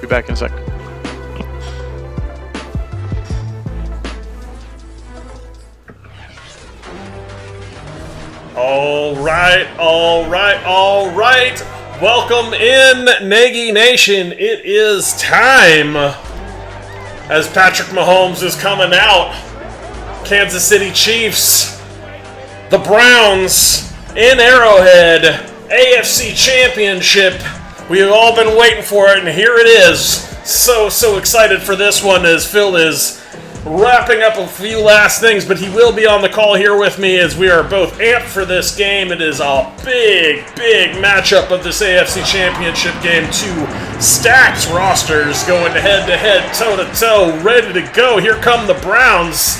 Be back in a sec. All right. Welcome in, Nagy Nation. It is time as Patrick Mahomes is coming out. Kansas City Chiefs, the Browns in Arrowhead, AFC Championship. We've all been waiting for it, and here it is. So excited for this one as Phil is wrapping up a few last things, but he will be on the call here with me as we are both amped for this game. It is a big matchup of this AFC Championship game. Two stacked rosters going head-to-head, toe-to-toe, ready to go. Here come the Browns.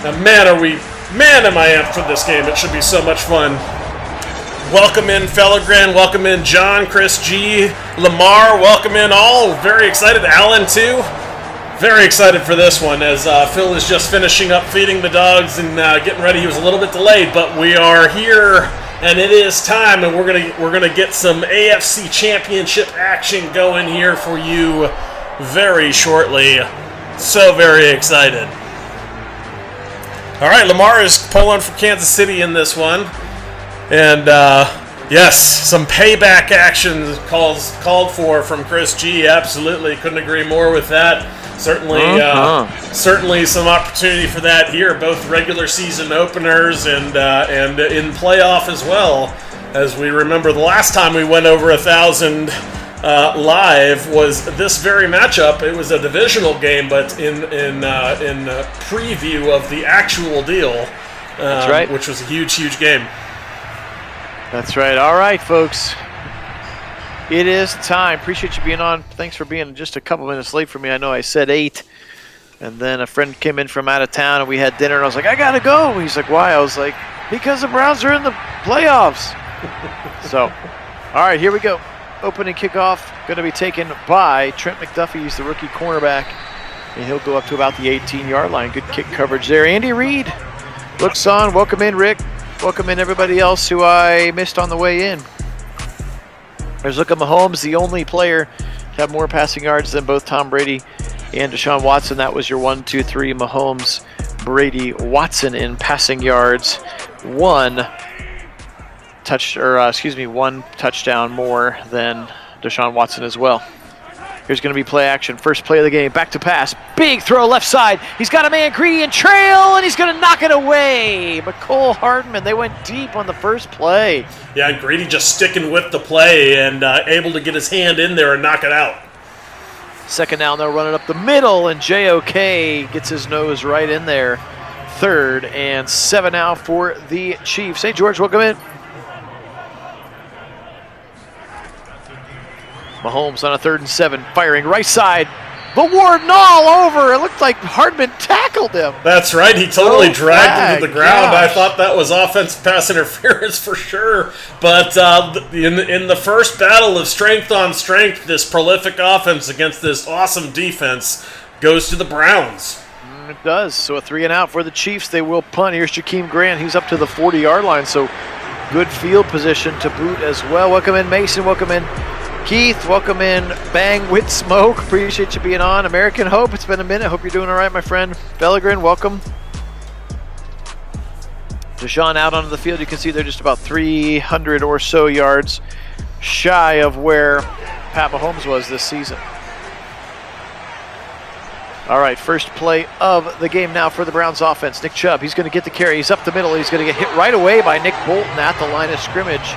Now, man, am I amped for this game. It should be so much fun. Welcome in, Fellegren. Welcome in, John, Chris G, Lamar. Welcome in all. Very excited. Alan, too. Very excited for this one as Phil is just finishing up feeding the dogs and getting ready. He was a little bit delayed, but we are here and it is time, and we're gonna get some AFC Championship action going here for you very shortly. So very excited. All right, Lamar is pulling for Kansas City in this one, and yes, some payback action called for from Chris G. Absolutely, couldn't agree more with that. Certainly some opportunity for that here, both regular season openers and in playoff as well. As we remember, the last time we went over 1,000 live was this very matchup. It was a divisional game, but in preview of the actual deal, that's right, which was a huge game. That's right. All right, folks. It is time. Appreciate you being on. Thanks for being just a couple minutes late for me. I know I said 8, and then a friend came in from out of town, and we had dinner, and I was like, I got to go. He's like, why? I was like, because the Browns are in the playoffs. So, all right, here we go. Opening kickoff going to be taken by Trent McDuffie. He's the rookie cornerback, and he'll go up to about the 18-yard line. Good kick coverage there. Andy Reid looks on. Welcome in, Rick. Welcome in everybody else who I missed on the way in. There's look at Mahomes, the only player to have more passing yards than both Tom Brady and Deshaun Watson. That was your 1, 2, 3 Mahomes, Brady, Watson in passing yards. One touchdown more than Deshaun Watson as well. Here's going to be play action. First play of the game. Back to pass. Big throw left side. He's got a man Greedy and trail, and he's going to knock it away. McCole Hardman, they went deep on the first play. Yeah, and Greedy just sticking with the play and able to get his hand in there and knock it out. Second down, they'll run it up the middle, and JOK gets his nose right in there. 3rd and 7 now for the Chiefs. Hey, George, welcome in. Mahomes on a 3rd and 7, firing right side. The Warden all over. It looked like Hardman tackled him. That's right. He totally dragged him to the ground. Gosh. I thought that was offensive pass interference for sure. But in the first battle of strength on strength, this prolific offense against this awesome defense goes to the Browns. It does. So a 3 and out for the Chiefs. They will punt. Here's Jakeem Grant. He's up to the 40-yard line. So good field position to boot as well. Welcome in, Mason. Welcome in, Keith. Welcome in, Bang with Smoke. Appreciate you being on. American Hope, it's been a minute. Hope you're doing all right, my friend. Bellegrin, welcome. Deshaun out onto the field. You can see they're just about 300 or so yards shy of where Pat Mahomes was this season. All right, first play of the game now for the Browns offense. Nick Chubb, he's going to get the carry. He's up the middle. He's going to get hit right away by Nick Bolton at the line of scrimmage.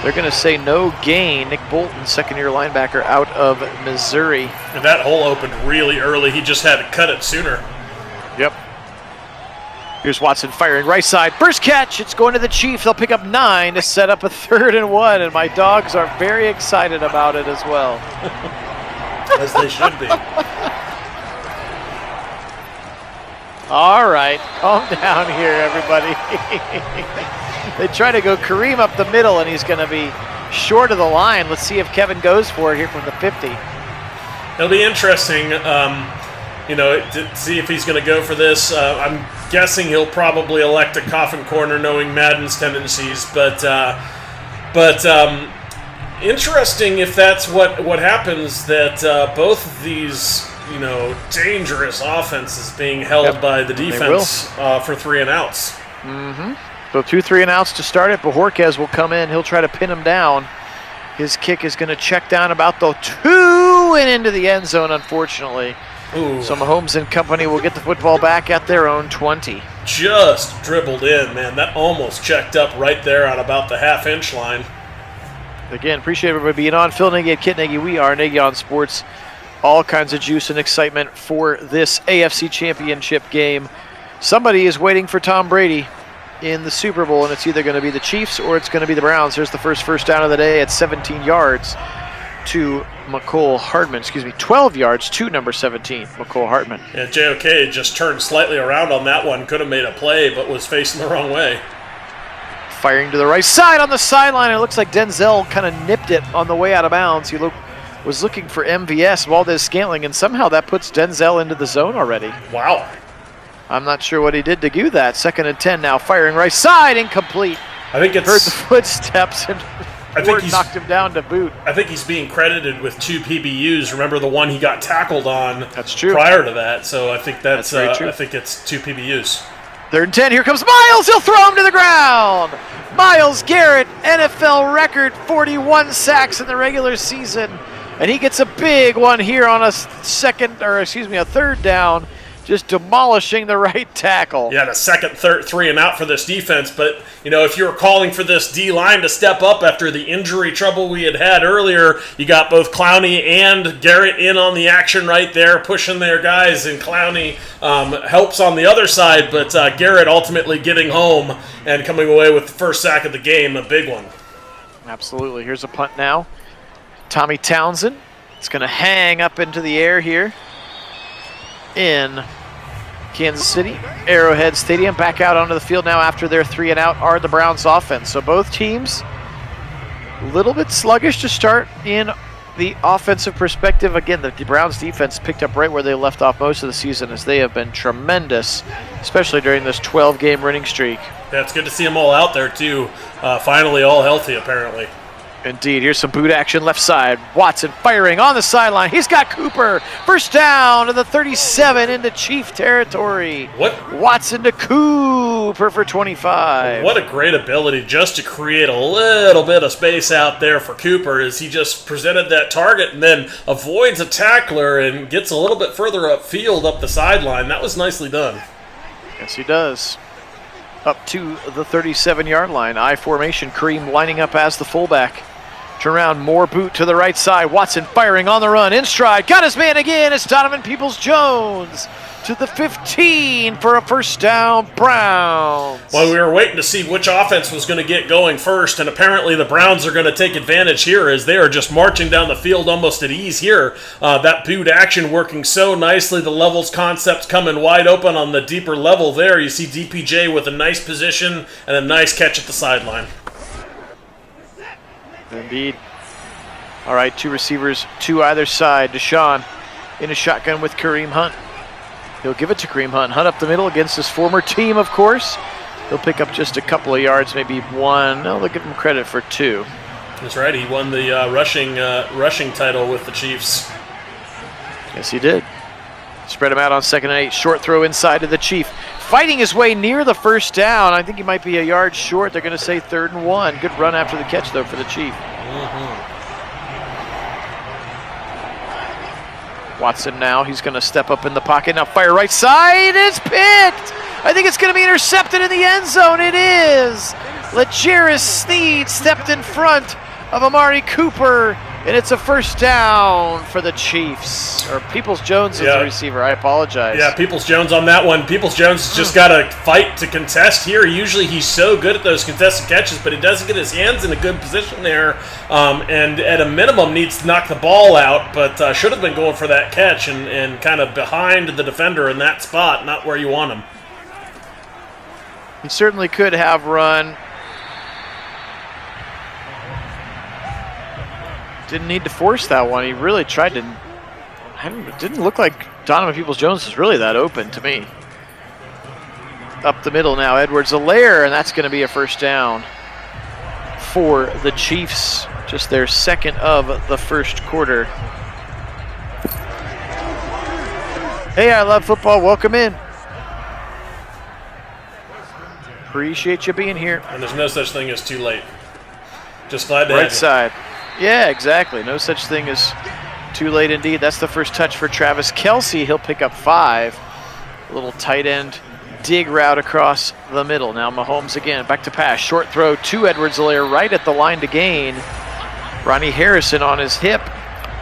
They're going to say no gain. Nick Bolton, second-year linebacker out of Missouri. And that hole opened really early. He just had to cut it sooner. Yep. Here's Watson firing right side. First catch. It's going to the Chiefs. They'll pick up 9 to set up a 3rd and 1. And my dogs are very excited about it as well. As they should be. All right. Calm down here, everybody. They try to go Kareem up the middle, and he's going to be short of the line. Let's see if Kevin goes for it here from the 50. It'll be interesting, to see if he's going to go for this. I'm guessing he'll probably elect a coffin corner, knowing Madden's tendencies. But Interesting if that's what happens, that both of these, dangerous offenses being held by the defense for 3 and outs. So 2 3 and outs to start it. Bojorquez will come in. He'll try to pin him down. His kick is going to check down about the 2 and into the end zone, unfortunately. Ooh. So Mahomes and company will get the football back at their own 20. Just dribbled in, man. That almost checked up right there on about the half-inch line. Again, appreciate everybody being on. Phil Nagy and Kit Nagy. We are Nagy on Sports. All kinds of juice and excitement for this AFC Championship game. Somebody is waiting for Tom Brady in the Super Bowl, and it's either going to be the Chiefs or it's going to be the Browns. There's the first down of the day at 17 yards to McCole Hardman. 12 yards to number 17, McCole Hardman. Yeah, JOK just turned slightly around on that one. Could have made a play, but was facing the wrong way. Firing to the right side on the sideline. It looks like Denzel kind of nipped it on the way out of bounds. He was looking for MVS, Valdez-Scantling, and somehow that puts Denzel into the zone already. Wow. I'm not sure what he did to do that. 2nd and 10 now, firing right side, incomplete. I think it's... Heard the footsteps and Ward knocked him down to boot. I think he's being credited with 2 PBUs. Remember the one he got tackled on. That's true. Prior to that, so I think that's very true. I think it's 2 PBUs. 3rd and 10, here comes Miles, he'll throw him to the ground. Myles Garrett, NFL record, 41 sacks in the regular season. And he gets a big one here on a 3rd down, just demolishing the right tackle. Yeah, the second, third, 3 and out for this defense. But, if you were calling for this D-line to step up after the injury trouble we had earlier, you got both Clowney and Garrett in on the action right there, pushing their guys, and Clowney helps on the other side, but Garrett ultimately getting home and coming away with the first sack of the game, a big one. Absolutely. Here's a punt now. Tommy Townsend. It's going to hang up into the air here in Kansas City, Arrowhead Stadium. Back out onto the field now after their 3 and out are the Browns offense. So both teams a little bit sluggish to start in the offensive perspective. Again, the Browns defense picked up right where they left off most of the season, as they have been tremendous, especially during this 12-game winning streak. Yeah, it's good to see them all out there too. Finally all healthy apparently. Indeed. Here's some boot action left side. Watson firing on the sideline. He's got Cooper. First down to the 37 into Chief territory. Watson to Cooper for 25. What a great ability just to create a little bit of space out there for Cooper, as he just presented that target and then avoids a tackler and gets a little bit further upfield up the sideline. That was nicely done. Yes, he does. Up to the 37-yard line. I formation. Kareem lining up as the fullback. Turn around, more boot to the right side. Watson firing on the run, in stride. Got his man again. It's Donovan Peoples-Jones to the 15 for a first down, Browns. Well, we were waiting to see which offense was going to get going first, and apparently the Browns are going to take advantage here, as they are just marching down the field almost at ease here. That boot action working so nicely. The levels concept coming wide open on the deeper level there. You see DPJ with a nice position and a nice catch at the sideline. Indeed. All right, 2 receivers, 2 either side. Deshaun in a shotgun with Kareem Hunt. He'll give it to Kareem Hunt. Hunt up the middle against his former team, of course. He'll pick up just a couple of yards, maybe 1. No, they'll give him credit for 2. That's right. He won the rushing title with the Chiefs. Yes, he did. Spread him out on 2nd and 8. Short throw inside to the Chief. Fighting his way near the first down. I think he might be a yard short. They're going to say 3rd and 1. Good run after the catch, though, for the Chief. Watson now. He's going to step up in the pocket. Now fire right side. It's picked. I think it's going to be intercepted in the end zone. It is. Lejeris Sneed stepped in front of Amari Cooper, and it's a first down for the Chiefs. Or Peoples-Jones is the receiver. I apologize. Yeah, Peoples-Jones on that one. Peoples-Jones has just got to fight to contest here. Usually he's so good at those contested catches, but he doesn't get his hands in a good position there, and at a minimum needs to knock the ball out, but should have been going for that catch and kind of behind the defender in that spot, not where you want him. He certainly could have run. Didn't need to force that one. He really tried to. It didn't look like Donovan Peoples-Jones was really that open to me. Up the middle now, Edwards-Helaire, and that's going to be a first down for the Chiefs. Just their second of the first quarter. Hey, I love football. Welcome in. Appreciate you being here. And there's no such thing as too late. Just glad to Right have you. side. Yeah, exactly. No such thing as too late indeed. That's the first touch for Travis Kelce. He'll pick up 5. A little tight end dig route across the middle. Now Mahomes again, back to pass. Short throw to Edwards-Helaire right at the line to gain. Ronnie Harrison on his hip,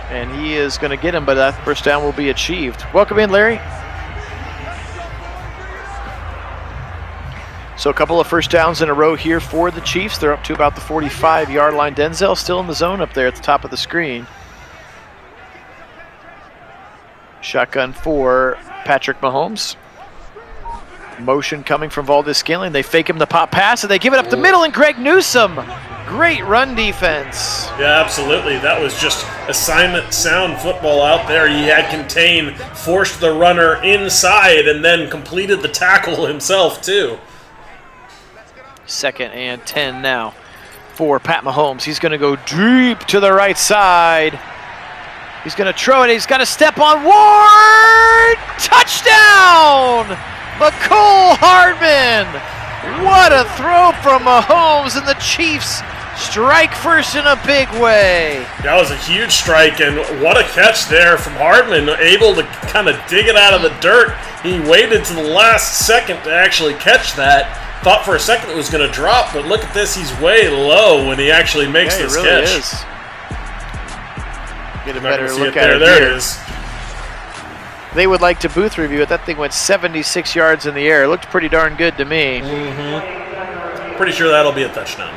and he is going to get him, but that first down will be achieved. Welcome in, Larry. So a couple of first downs in a row here for the Chiefs. They're up to about the 45-yard line. Denzel still in the zone up there at the top of the screen. Shotgun for Patrick Mahomes. Motion coming from Valdez-Scantling. They fake him the pop pass, and they give it up the middle, and Greg Newsome. Great run defense. Yeah, absolutely. That was just assignment sound football out there. He had contained, forced the runner inside, and then completed the tackle himself, too. 2nd and 10 now for Pat Mahomes. He's going to go deep to the right side. He's going to throw it. He's got to step on Ward. Touchdown! McCole Hardman. What a throw from Mahomes, and the Chiefs strike first in a big way. That was a huge strike, and what a catch there from Hardman, able to kind of dig it out of the dirt. He waited to the last second to actually catch that. Thought for a second it was going to drop, but look at this. He's way low when he actually makes this he really catch. Is. Get a better look at there. it There here. it is. They would like to booth review it. That thing went 76 yards in the air. It looked pretty darn good to me. Pretty sure that'll be a touchdown.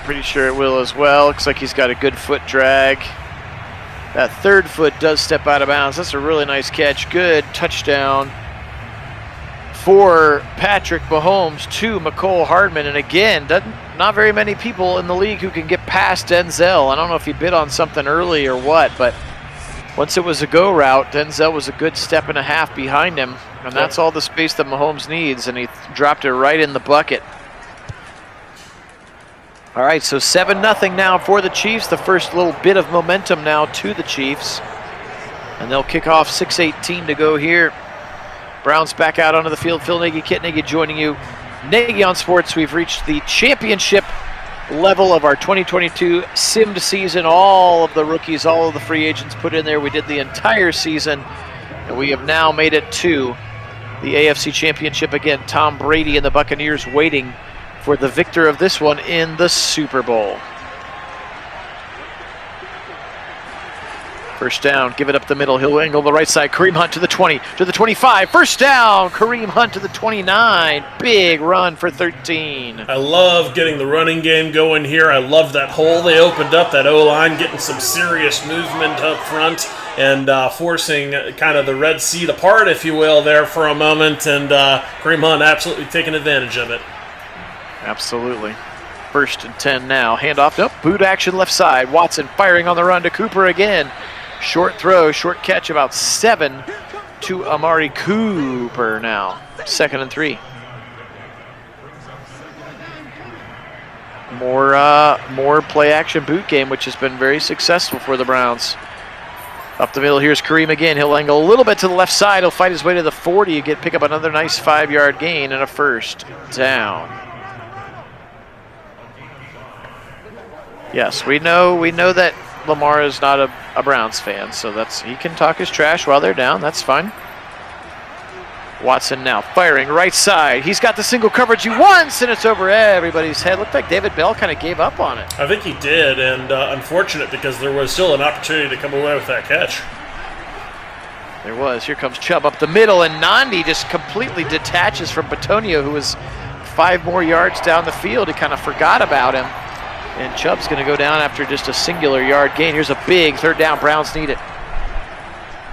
Pretty sure it will as well. Looks like he's got a good foot drag. That third foot does step out of bounds. That's a really nice catch. Good touchdown for Patrick Mahomes to McCole Hardman. And again, not very many people in the league who can get past Denzel. I don't know if he bid on something early or what, but once it was a go route, Denzel was a good step and a half behind him. And that's all the space that Mahomes needs, and he dropped it right in the bucket. All right, so 7-0 now for the Chiefs. The first little bit of momentum now to the Chiefs. And they'll kick off 6:18 to go here. Browns back out onto the field. Phil Nagy, Kit Nagy joining you. Nagy on Sports. We've reached the championship level of our 2022 simmed season. All of the rookies, all of the free agents put in there. We did the entire season, and we have now made it to the AFC Championship again. Tom Brady and the Buccaneers waiting for the victor of this one in the Super Bowl. First down, give it up the middle. He'll angle the right side. Kareem Hunt to the 20, to the 25. First down, Kareem Hunt to the 29. Big run for 13. I love getting the running game going here. I love that hole they opened up, that O-line, getting some serious movement up front and forcing kind of the Red Sea apart, if you will, there for a moment. And Kareem Hunt absolutely taking advantage of it. Absolutely. 1st and 10 now. Handoff, nope, boot action left side. Watson firing on the run to Cooper again. Short throw, short catch, about 7 to Amari Cooper now. 2nd and 3. More play action boot game, which has been very successful for the Browns. Up the middle, here's Kareem again. He'll angle a little bit to the left side. He'll fight his way to the 40. Pick up another nice 5-yard gain and a first down. Yes, we know that Lamar is not a Browns fan, so he can talk his trash while they're down. That's fine. Watson now firing right side. He's got the single coverage once, and it's over everybody's head. Looked like David Bell kind of gave up on it. I think he did, and unfortunate because there was still an opportunity to come away with that catch. There was. Here comes Chubb up the middle, and Nandi just completely detaches from Bitonio, who was 5 more yards down the field. He kind of forgot about him. And Chubb's going to go down after just a singular yard gain. Here's a big 3rd down. Browns need it.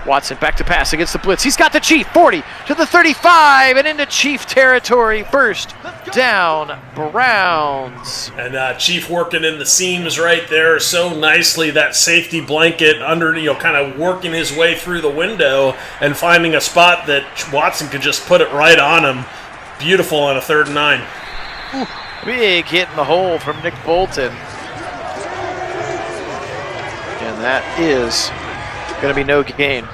Watson back to pass against the blitz. He's got the Chief. 40 to the 35 and into Chief territory. First down, Browns. And Chief working in the seams right there so nicely. That safety blanket under, kind of working his way through the window and finding a spot that Watson could just put it right on him. Beautiful on a 3rd and 9. Ooh. Big hit in the hole from Nick Bolton. that is going to be no gain.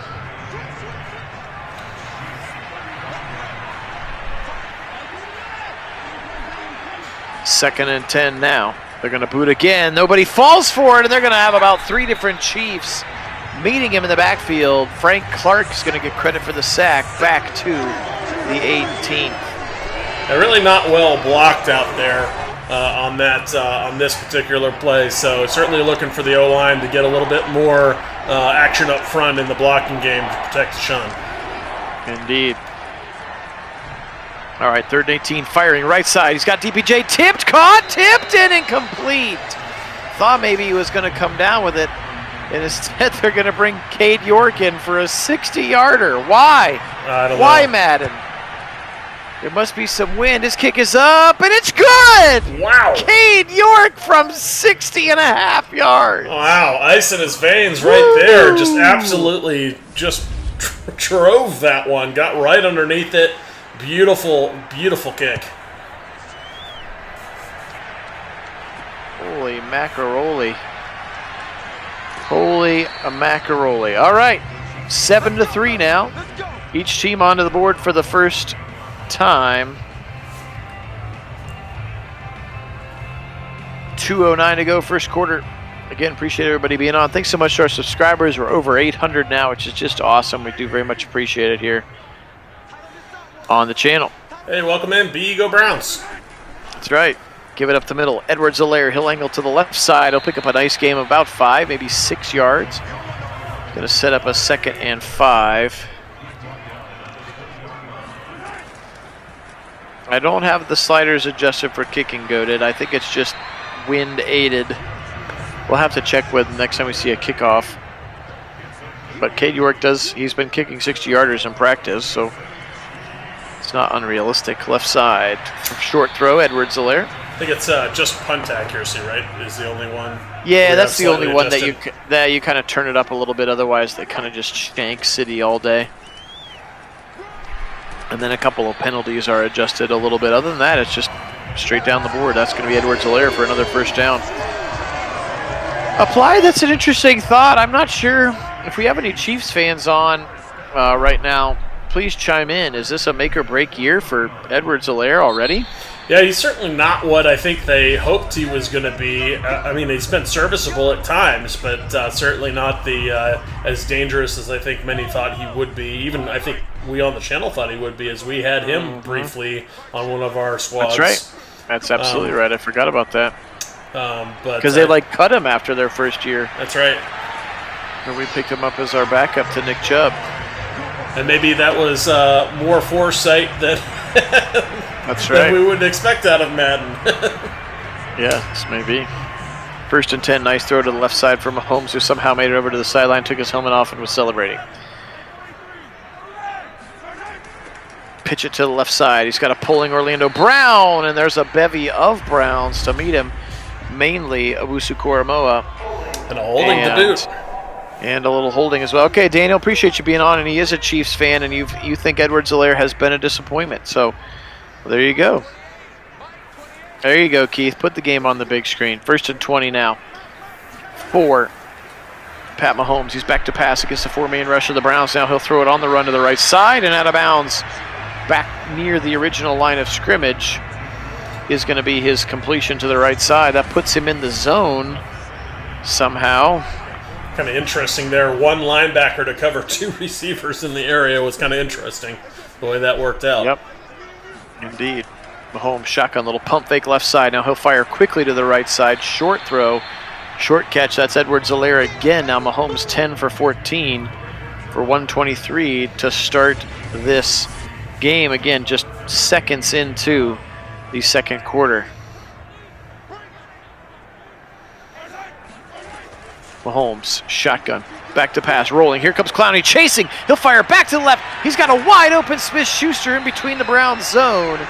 Second and 10 now. They're going to boot again. Nobody falls for it, and they're going to have about 3 different Chiefs meeting him in the backfield. Frank Clark's going to get credit for the sack back to the 18th. They're really not well blocked out there on this particular play, so certainly looking for the O-line to get a little bit more action up front in the blocking game to protect Sean. Indeed. All right, 3rd and 18, firing right side. He's got DPJ tipped, caught, tipped, and incomplete. Thought maybe he was going to come down with it, and instead they're going to bring Cade York in for a 60-yarder. Why? I don't Why, know. Madden? There must be some wind. His kick is up, and it's good! Wow. Cade York from 60.5 yards. Wow, ice in his veins right there. Just absolutely just drove that one. Got right underneath it. Beautiful, beautiful kick. Holy macaroni. Holy macaroni. All right, 7-3 now. Each team onto the board for the first time. 2:09 to go, first quarter. Again, appreciate everybody being on. Thanks so much to our subscribers. We're over 800 now, which is just awesome. We do very much appreciate it here on the channel. Hey, welcome in. Go Browns. That's right. Give it up the middle. Edwards-Helaire, he'll angle to the left side. He'll pick up a nice game of about 5, maybe 6 yards. Going to set up a 2nd and 5. I don't have the sliders adjusted for kicking goaded. I think it's just wind aided. We'll have to check with next time we see a kickoff. But Cade York he's been kicking 60-yarders in practice, so it's not unrealistic. Left side, short throw, Edwards-Helaire. I think it's just punt accuracy, right? Is the only one. Yeah, that's the only one adjusted. that you kind of turn it up a little bit. Otherwise, they kind of just shank City all day. And then a couple of penalties are adjusted a little bit. Other than that, it's just straight down the board. That's going to be Edwards-Helaire for another first down. Apply, that's an interesting thought. I'm not sure if we have any Chiefs fans on right now. Please chime in. Is this a make or break year for Edwards-Helaire already? Yeah, he's certainly not what I think they hoped he was going to be. I mean, he's been serviceable at times, but certainly not the as dangerous as I think many thought he would be. Even I think we on the channel thought he would be, as we had him briefly on one of our squads. That's right. That's absolutely right. I forgot about that. But because they cut him after their first year. That's right. And we picked him up as our backup to Nick Chubb. And maybe that was more foresight than that's right. than we would expect out of Madden. Yes, maybe. 1st and 10, nice throw to the left side for Mahomes, who somehow made it over to the sideline, took his helmet off, and was celebrating. Pitch it to the left side. He's got a pulling Orlando Brown, and there's a bevy of Browns to meet him, mainly Owusu-Koramoah. And a holding to boot. And a little holding as well. Okay, Daniel, appreciate you being on, and he is a Chiefs fan, and you think Edwards-Helaire has been a disappointment. So, well, there you go. There you go, Keith. Put the game on the big screen. 1st and 20 now. 4. Pat Mahomes, he's back to pass against the 4-man rush of the Browns. Now he'll throw it on the run to the right side and out of bounds. Back near the original line of scrimmage is going to be his completion to the right side. That puts him in the zone somehow. Kind of interesting there. One linebacker to cover 2 receivers in the area was kind of interesting, the way that worked out. Yep, indeed. Mahomes, shotgun, little pump fake left side. Now he'll fire quickly to the right side. Short throw, short catch. That's Edwards-Helaire again. Now Mahomes 10 for 14 for 123 to start this game. Again, just seconds into the second quarter. Mahomes, shotgun, back to pass, rolling. Here comes Clowney, chasing. He'll fire back to the left. He's got a wide open Smith-Shuster in between the Browns zone.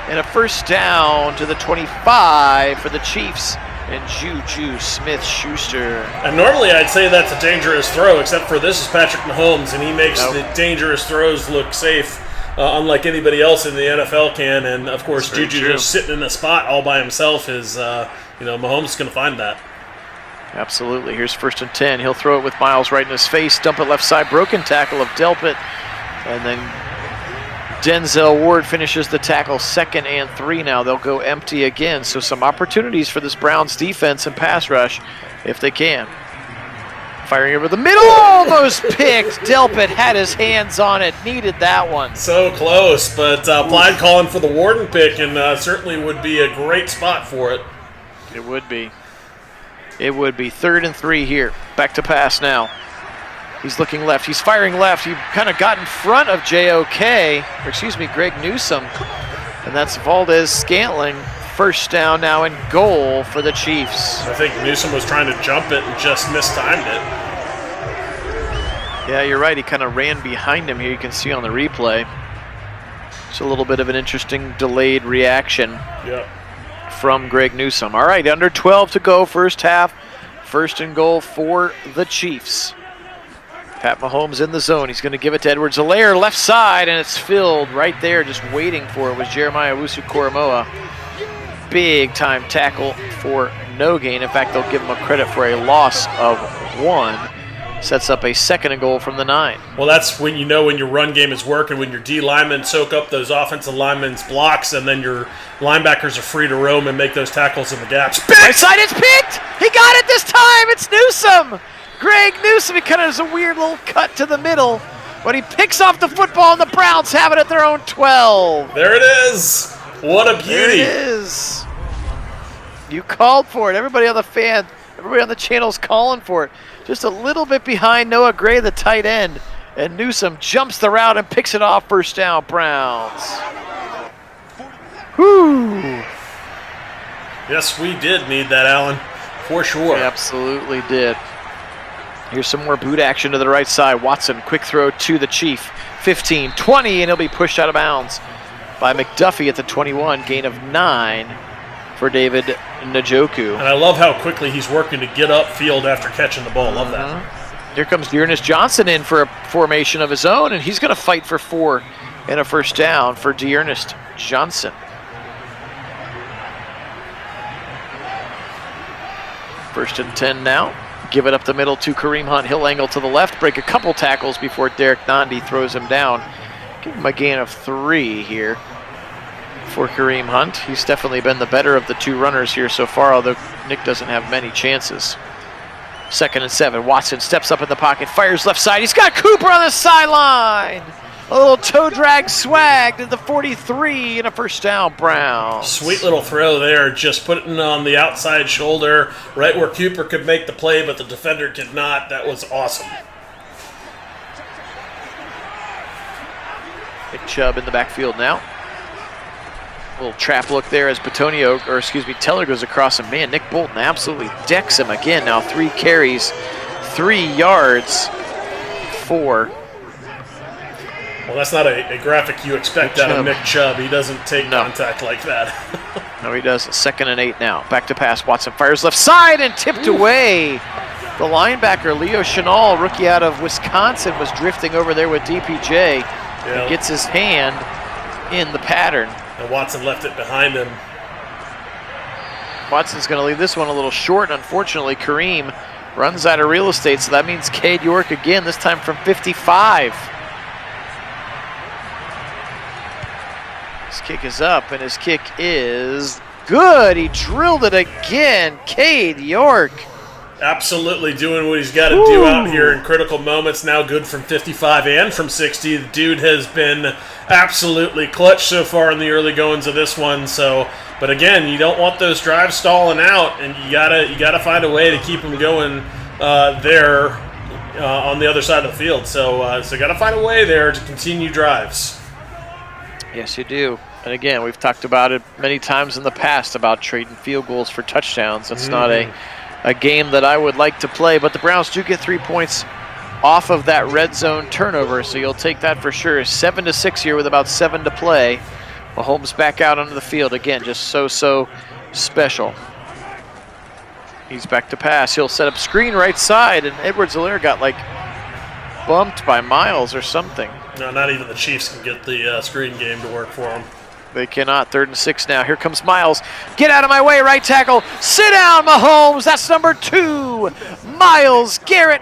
And a first down to the 25 for the Chiefs and Juju Smith-Schuster. And normally I'd say that's a dangerous throw, except for this is Patrick Mahomes, and he makes the dangerous throws look safe, unlike anybody else in the NFL can. And of course, Juju just sitting in a spot all by himself is, Mahomes is going to find that. Absolutely. Here's 1st and 10. He'll throw it with Miles right in his face. Dump it left side. Broken tackle of Delpit. And then Denzel Ward finishes the tackle. 2nd and 3 now. They'll go empty again. So some opportunities for this Browns defense and pass rush if they can. Firing over the middle. Almost picked. Delpit had his hands on it. Needed that one. So close, but Clyde calling for the Warden pick, and certainly would be a great spot for it. It would be. It would be. 3rd and 3 here. Back to pass now. He's looking left. He's firing left. He kind of got in front of Greg Newsome. And that's Valdez Scantling. 1st down now and goal for the Chiefs. I think Newsome was trying to jump it and just mistimed it. Yeah, you're right. He kind of ran behind him here. You can see on the replay. It's a little bit of an interesting delayed reaction. Yep. From Greg Newsome. All right, under 12 to go, 1st half. 1st and goal for the Chiefs. Pat Mahomes in the zone. He's going to give it to Edwards-Helaire, left side, and it's filled right there. Just waiting for it was Jeremiah Owusu-Koramoah. Big time tackle for no gain. In fact, they'll give him a credit for a loss of 1. Sets up a 2nd and goal from the 9. Well, that's when you know when your run game is working, when your D linemen soak up those offensive linemen's blocks, and then your linebackers are free to roam and make those tackles in the gaps. Right side, it's picked! He got it this time! It's Newsome! Greg Newsome, he kind of does a weird little cut to the middle, but he picks off the football, and the Browns have it at their own 12. There it is! What a beauty! There it is. You called for it. Everybody on the channel's calling for it. Just a little bit behind Noah Gray, the tight end. And Newsome jumps the route and picks it off. 1st down, Browns. Whew. Yes, we did need that, Alan, for sure. We absolutely did. Here's some more boot action to the right side. Watson, quick throw to the Chief. 15, 20, and he'll be pushed out of bounds by McDuffie at the 21. Gain of 9 for David Njoku. And I love how quickly he's working to get upfield after catching the ball. Love that. Here comes Dearness Johnson in for a formation of his own, and he's going to fight for 4 and a 1st down for Dearness Johnson. First and 10 now. Give it up the middle to Kareem Hunt. He'll angle to the left, break a couple tackles before Derek Nandi throws him down. Give him a gain of 3 here for Kareem Hunt. He's definitely been the better of the 2 runners here so far, although Nick doesn't have many chances. 2nd and 7. Watson steps up in the pocket, fires left side. He's got Cooper on the sideline. A little toe drag swag to the 43 and a 1st down, Browns. Sweet little throw there, just putting on the outside shoulder, right where Cooper could make the play, but the defender did not. That was awesome. Nick Chubb in the backfield now. A little trap look there as Teller goes across him. Man, Nick Bolton absolutely decks him again. Now 3 carries, 3 yards, 4. Well, that's not a graphic you expect out of Nick Chubb. He doesn't take contact like that. No, he doesn't. 2nd and 8 now. Back to pass. Watson fires left side and tipped away. The linebacker, Leo Chenal, rookie out of Wisconsin, was drifting over there with DPJ and gets his hand in the pattern. And Watson left it behind him. Watson's going to leave this one a little short. Unfortunately, Kareem runs out of real estate, so that means Cade York again, this time from 55. His kick is up, and his kick is good. He drilled it again. Cade York. Absolutely doing what he's got to do out here in critical moments. Now good from 55 and from 60. The dude has been absolutely clutch so far in the early goings of this one. So, but again, you don't want those drives stalling out, and you gotta find a way to keep them going there on the other side of the field. So gotta find a way there to continue drives. Yes, you do. And again, we've talked about it many times in the past about trading field goals for touchdowns. That's not a game that I would like to play, but the Browns do get 3 points off of that red zone turnover, so you'll take that for sure. 7-6 here with about 7 to play. Mahomes back out onto the field. Again, just so special. He's back to pass. He'll set up screen right side, and Edwards-Helaire got like bumped by Miles or something. No, not even the Chiefs can get the screen game to work for him. They cannot. 3rd and 6 now. Here comes Miles. Get out of my way, right tackle. Sit down, Mahomes. That's number 2. Miles Garrett.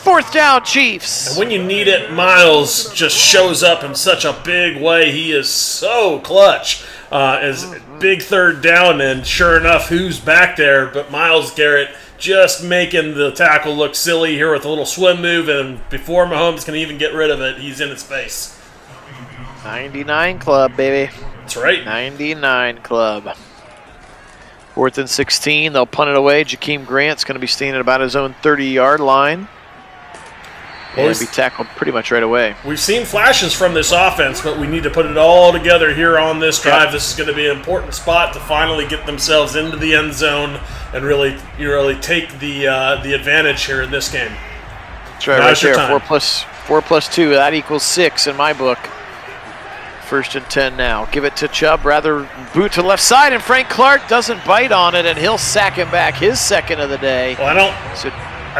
4th down, Chiefs. And when you need it, Miles just shows up in such a big way. He is so clutch. As big 3rd down, and sure enough, who's back there but Miles Garrett, just making the tackle look silly here with a little swim move, and before Mahomes can even get rid of it, he's in its face. 99 club, baby. That's right. 99 club. 4th and 16. They'll punt it away. Jakeem Grant's going to be staying at about his own 30-yard line. And be tackled pretty much right away. We've seen flashes from this offense, but we need to put it all together here on this drive. Yep. This is going to be an important spot to finally get themselves into the end zone and really take the advantage here in this game. That's right, right there. 4 plus 2. That equals 6 in my book. 1st and 10 now. Give it to Chubb. Rather boot to left side, and Frank Clark doesn't bite on it, and he'll sack him back. His 2nd of the day. Well,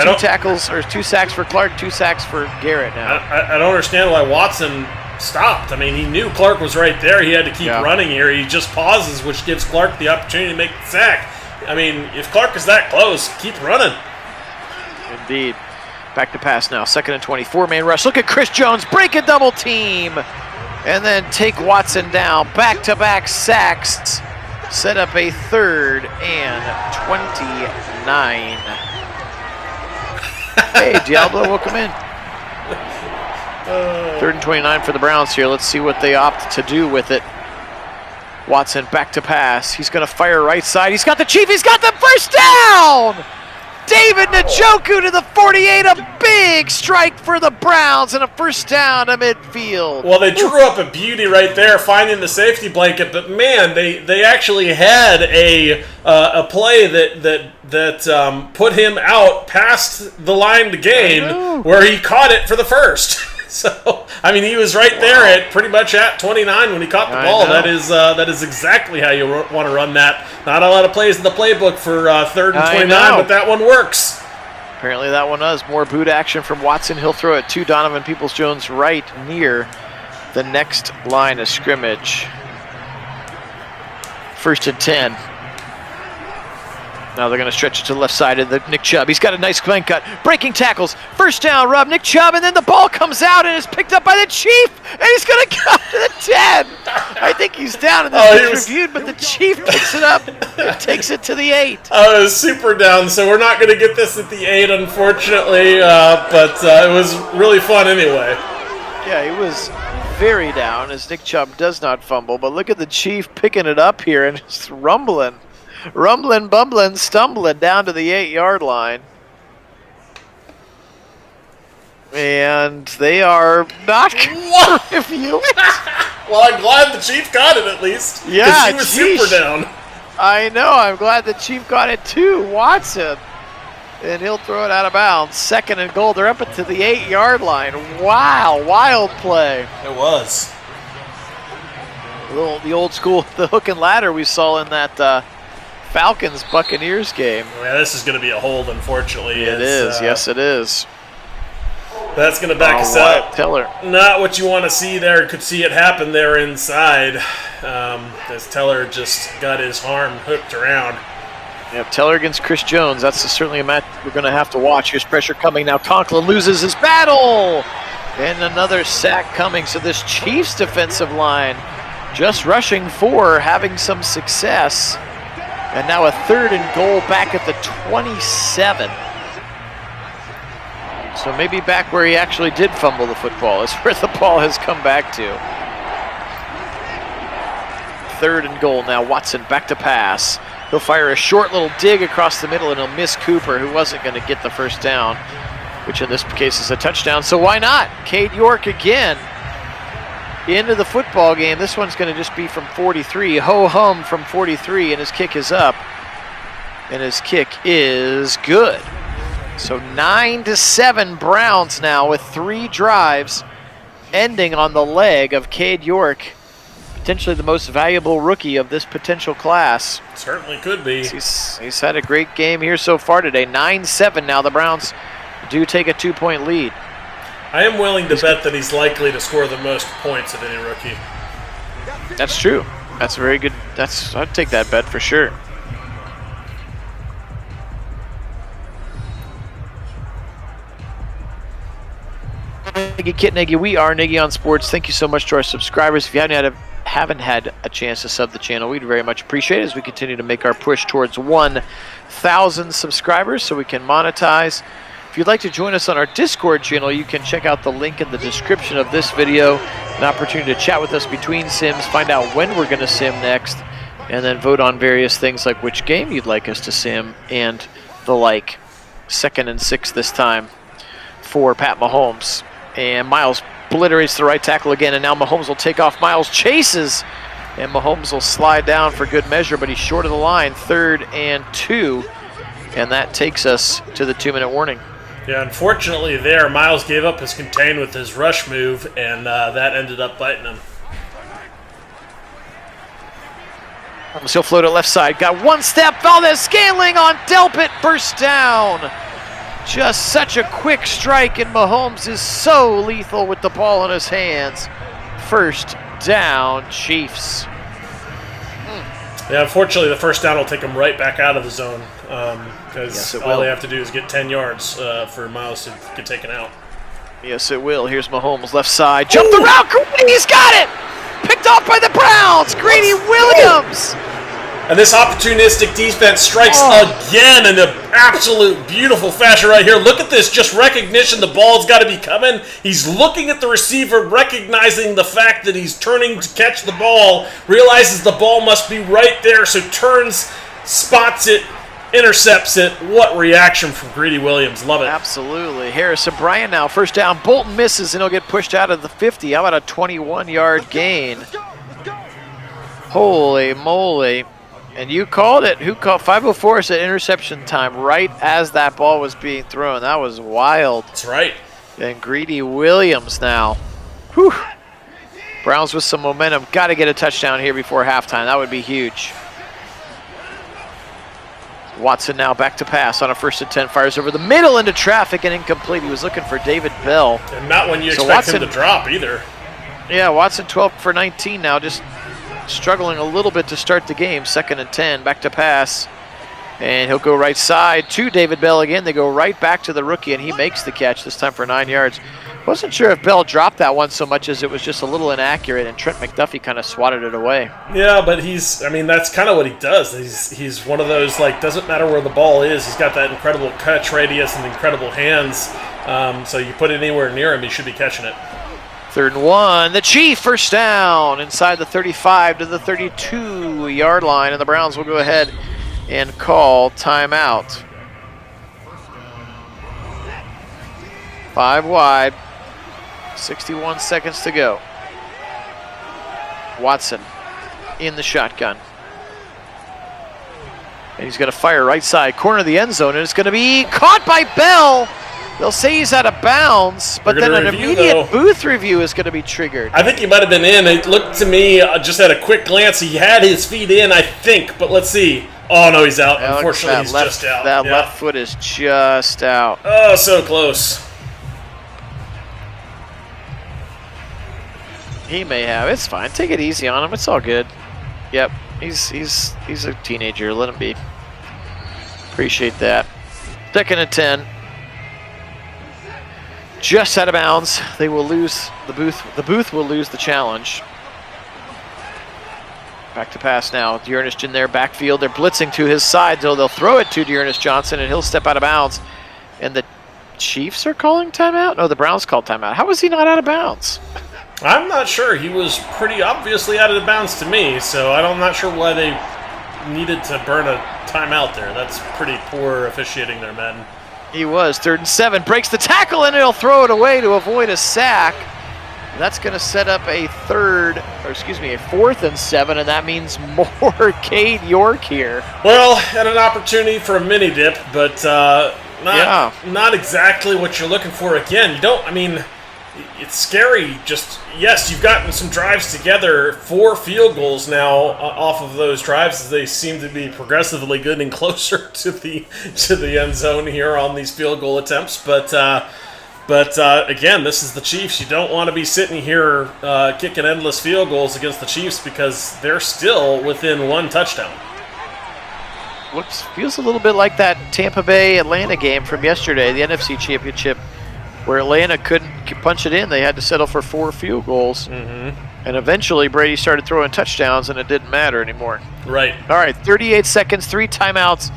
Two tackles, or 2 sacks for Clark, 2 sacks for Garrett now. I don't understand why Watson stopped. I mean, he knew Clark was right there. He had to keep running here. He just pauses, which gives Clark the opportunity to make the sack. I mean, if Clark is that close, keep running. Indeed. Back to pass now. 2nd and 20. 4-man rush. Look at Chris Jones. Break a double team. And then take Watson down. Back-to-back sacks. Set up a 3rd and 29. Hey, Diablo, welcome in. 3rd and 29 for the Browns here. Let's see what they opt to do with it. Watson back to pass. He's going to fire right side. He's got the Chief. He's got the 1st down. David Njoku to the 48. A big strike for the Browns and a 1st down to midfield. Well, they drew up a beauty right there, finding the safety blanket. But man, they actually had a play that put him out past the line to gain, where he caught it for the 1st. So, I mean, he was right there at pretty much at 29 when he caught the ball. That is exactly how you want to run that. Not a lot of plays in the playbook for 3rd and 29, but that one works. Apparently that one does. More boot action from Watson. He'll throw it to Donovan Peoples-Jones right near the next line of scrimmage. 1st and 10. Now they're going to stretch it to the left side of Nick Chubb. He's got a nice clean cut. Breaking tackles. 1st down, Rob. Nick Chubb, and then the ball comes out and is picked up by the Chief, and he's going to go to the 10. I think he's down in this reviewed, but the Chief picks it up and takes it to the 8. Oh, it was super down, so we're not going to get this at the 8, unfortunately, but it was really fun anyway. Yeah, he was very down as Nick Chubb does not fumble, but look at the Chief picking it up here and just rumbling, bumbling, stumbling down to the 8-yard line. And they are not going to review it. Well, I'm glad the Chief got it at least. Yeah, he was super down. I know. I'm glad the Chief got it too. Watson. And he'll throw it out of bounds. 2nd and goal. They're up to the 8-yard line. Wow. Wild play. It was. The old school, the hook and ladder we saw in that Falcons-Buccaneers game. Yeah, this is going to be a hold, unfortunately. It is. Yes, it is. That's going to back us up. Teller. Not what you want to see there. Could see it happen there inside. As Teller just got his arm hooked around. Yep, Teller against Chris Jones. That's certainly a match we're going to have to watch. Here's pressure coming now. Conklin loses his battle. And another sack coming. So this Chiefs defensive line just rushing 4, having some success. And now a 3rd and goal back at the 27. So maybe back where he actually did fumble the football is where the ball has come back to. 3rd and goal now. Watson back to pass. He'll fire a short little dig across the middle, and he'll miss Cooper, who wasn't going to get the 1st down, which in this case is a touchdown. So why not? Cade York again into the football game. This one's going to just be from 43. Ho-hum from 43, and his kick is up. And his kick is good. So 9-7 Browns now with 3 drives ending on the leg of Cade York, potentially the most valuable rookie of this potential class. Certainly could be. He's had a great game here so far today. 9-7 now. The Browns do take a 2-point lead. I am willing to bet that he's likely to score the most points of any rookie. That's true. That's very good. I'd take that bet for sure. Thank you, Kit Nagy. We are Nagy on Sports. Thank you so much to our subscribers. If you haven't had a chance to sub the channel, we'd very much appreciate it as we continue to make our push towards 1,000 subscribers so we can monetize. If you'd like to join us on our Discord channel, you can check out the link in the description of this video. An opportunity to chat with us between sims, find out when we're going to sim next, and then vote on various things like which game you'd like us to sim and the like. 2nd and 6 this time for Pat Mahomes. And Miles obliterates the right tackle again, and now Mahomes will take off. Miles chases, and Mahomes will slide down for good measure, but he's short of the line. 3rd and 2, and that takes us to the 2-minute warning. Yeah, unfortunately there, Miles gave up his contain with his rush move, and that ended up biting him. He'll float it left side. Got one step. Valdez scaling on Delpit. Burst down. Just such a quick strike, and Mahomes is so lethal with the ball in his hands. 1st down, Chiefs. Yeah, unfortunately, the 1st down will take him right back out of the zone because all they have to do is get 10 yards for Miles to get taken out. Yes, it will. Here's Mahomes, left side. Jump the route. Greedy, he's got it. Picked off by the Browns. Greedy Williams. And this opportunistic defense strikes again in an absolute beautiful fashion right here. Look at this, just recognition. The ball's got to be coming. He's looking at the receiver, recognizing the fact that he's turning to catch the ball, realizes the ball must be right there, so turns, spots it, intercepts it. What reaction from Greedy Williams. Love it. Absolutely. Harrison Bryant now, 1st down. Bolton misses, and he'll get pushed out of the 50. How about a 21-yard gain? Holy moly. And you called it. Who called? 5:04 said interception time right as that ball was being thrown. That was wild. That's right. And Greedy Williams now. Whew. Browns with some momentum. Got to get a touchdown here before halftime. That would be huge. Watson now back to pass on a 1st and 10. Fires over the middle into traffic and incomplete. He was looking for David Bell. And not when you expect him to drop either. Yeah, Watson 12 for 19 now. Just struggling a little bit to start the game. 2nd and 10, back to pass. And he'll go right side to David Bell again. They go right back to the rookie, and he makes the catch, this time for 9 yards. Wasn't sure if Bell dropped that one so much as it was just a little inaccurate, and Trent McDuffie kind of swatted it away. Yeah, but that's kind of what he does. He's one of those, doesn't matter where the ball is. He's got that incredible catch radius and incredible hands. So you put it anywhere near him, he should be catching it. 3rd and 1. The Chief, 1st down inside the 35 to the 32-yard line, and the Browns will go ahead and call timeout. 5 wide, 61 seconds to go. Watson in the shotgun. And he's going to fire right side, corner of the end zone, and it's going to be caught by Bell. They'll say he's out of bounds, but then an immediate booth review is going to be triggered. I think he might have been in. It looked to me, just at a quick glance, he had his feet in, I think, but let's see. Oh, no, he's out. Yeah, unfortunately, he's just out. That left foot is just out. Oh, so close. He may have. It's fine. Take it easy on him. It's all good. Yep. He's a teenager. Let him be. Appreciate that. 2nd and 10. Just out of bounds. They will lose the booth. The booth will lose the challenge. Back to pass now. Dearness in their backfield. They're blitzing to his side, so they'll throw it to Dearness Johnson, and he'll step out of bounds. And the Chiefs are calling timeout? No, the Browns called timeout. How was he not out of bounds? I'm not sure. He was pretty obviously out of bounds to me, so I'm not sure why they needed to burn a timeout there. That's pretty poor officiating there, Madden. He was. 3rd and 7. Breaks the tackle, and he'll throw it away to avoid a sack. That's going to set up a 4th and 7, and that means more Cade York here. Well, had an opportunity for a mini dip, but not exactly what you're looking for. Again, it's scary. Yes, you've gotten some drives together, 4 field goals now off of those drives, as they seem to be progressively getting closer to the end zone here on these field goal attempts. But But again, this is the Chiefs. You don't want to be sitting here kicking endless field goals against the Chiefs because they're still within one touchdown. Feels a little bit like that Tampa Bay Atlanta game from yesterday, the NFC Championship, where Atlanta couldn't punch it in. They had to settle for 4 field goals. And eventually Brady started throwing touchdowns and it didn't matter anymore. Right. All right, 38 seconds, 3 timeouts.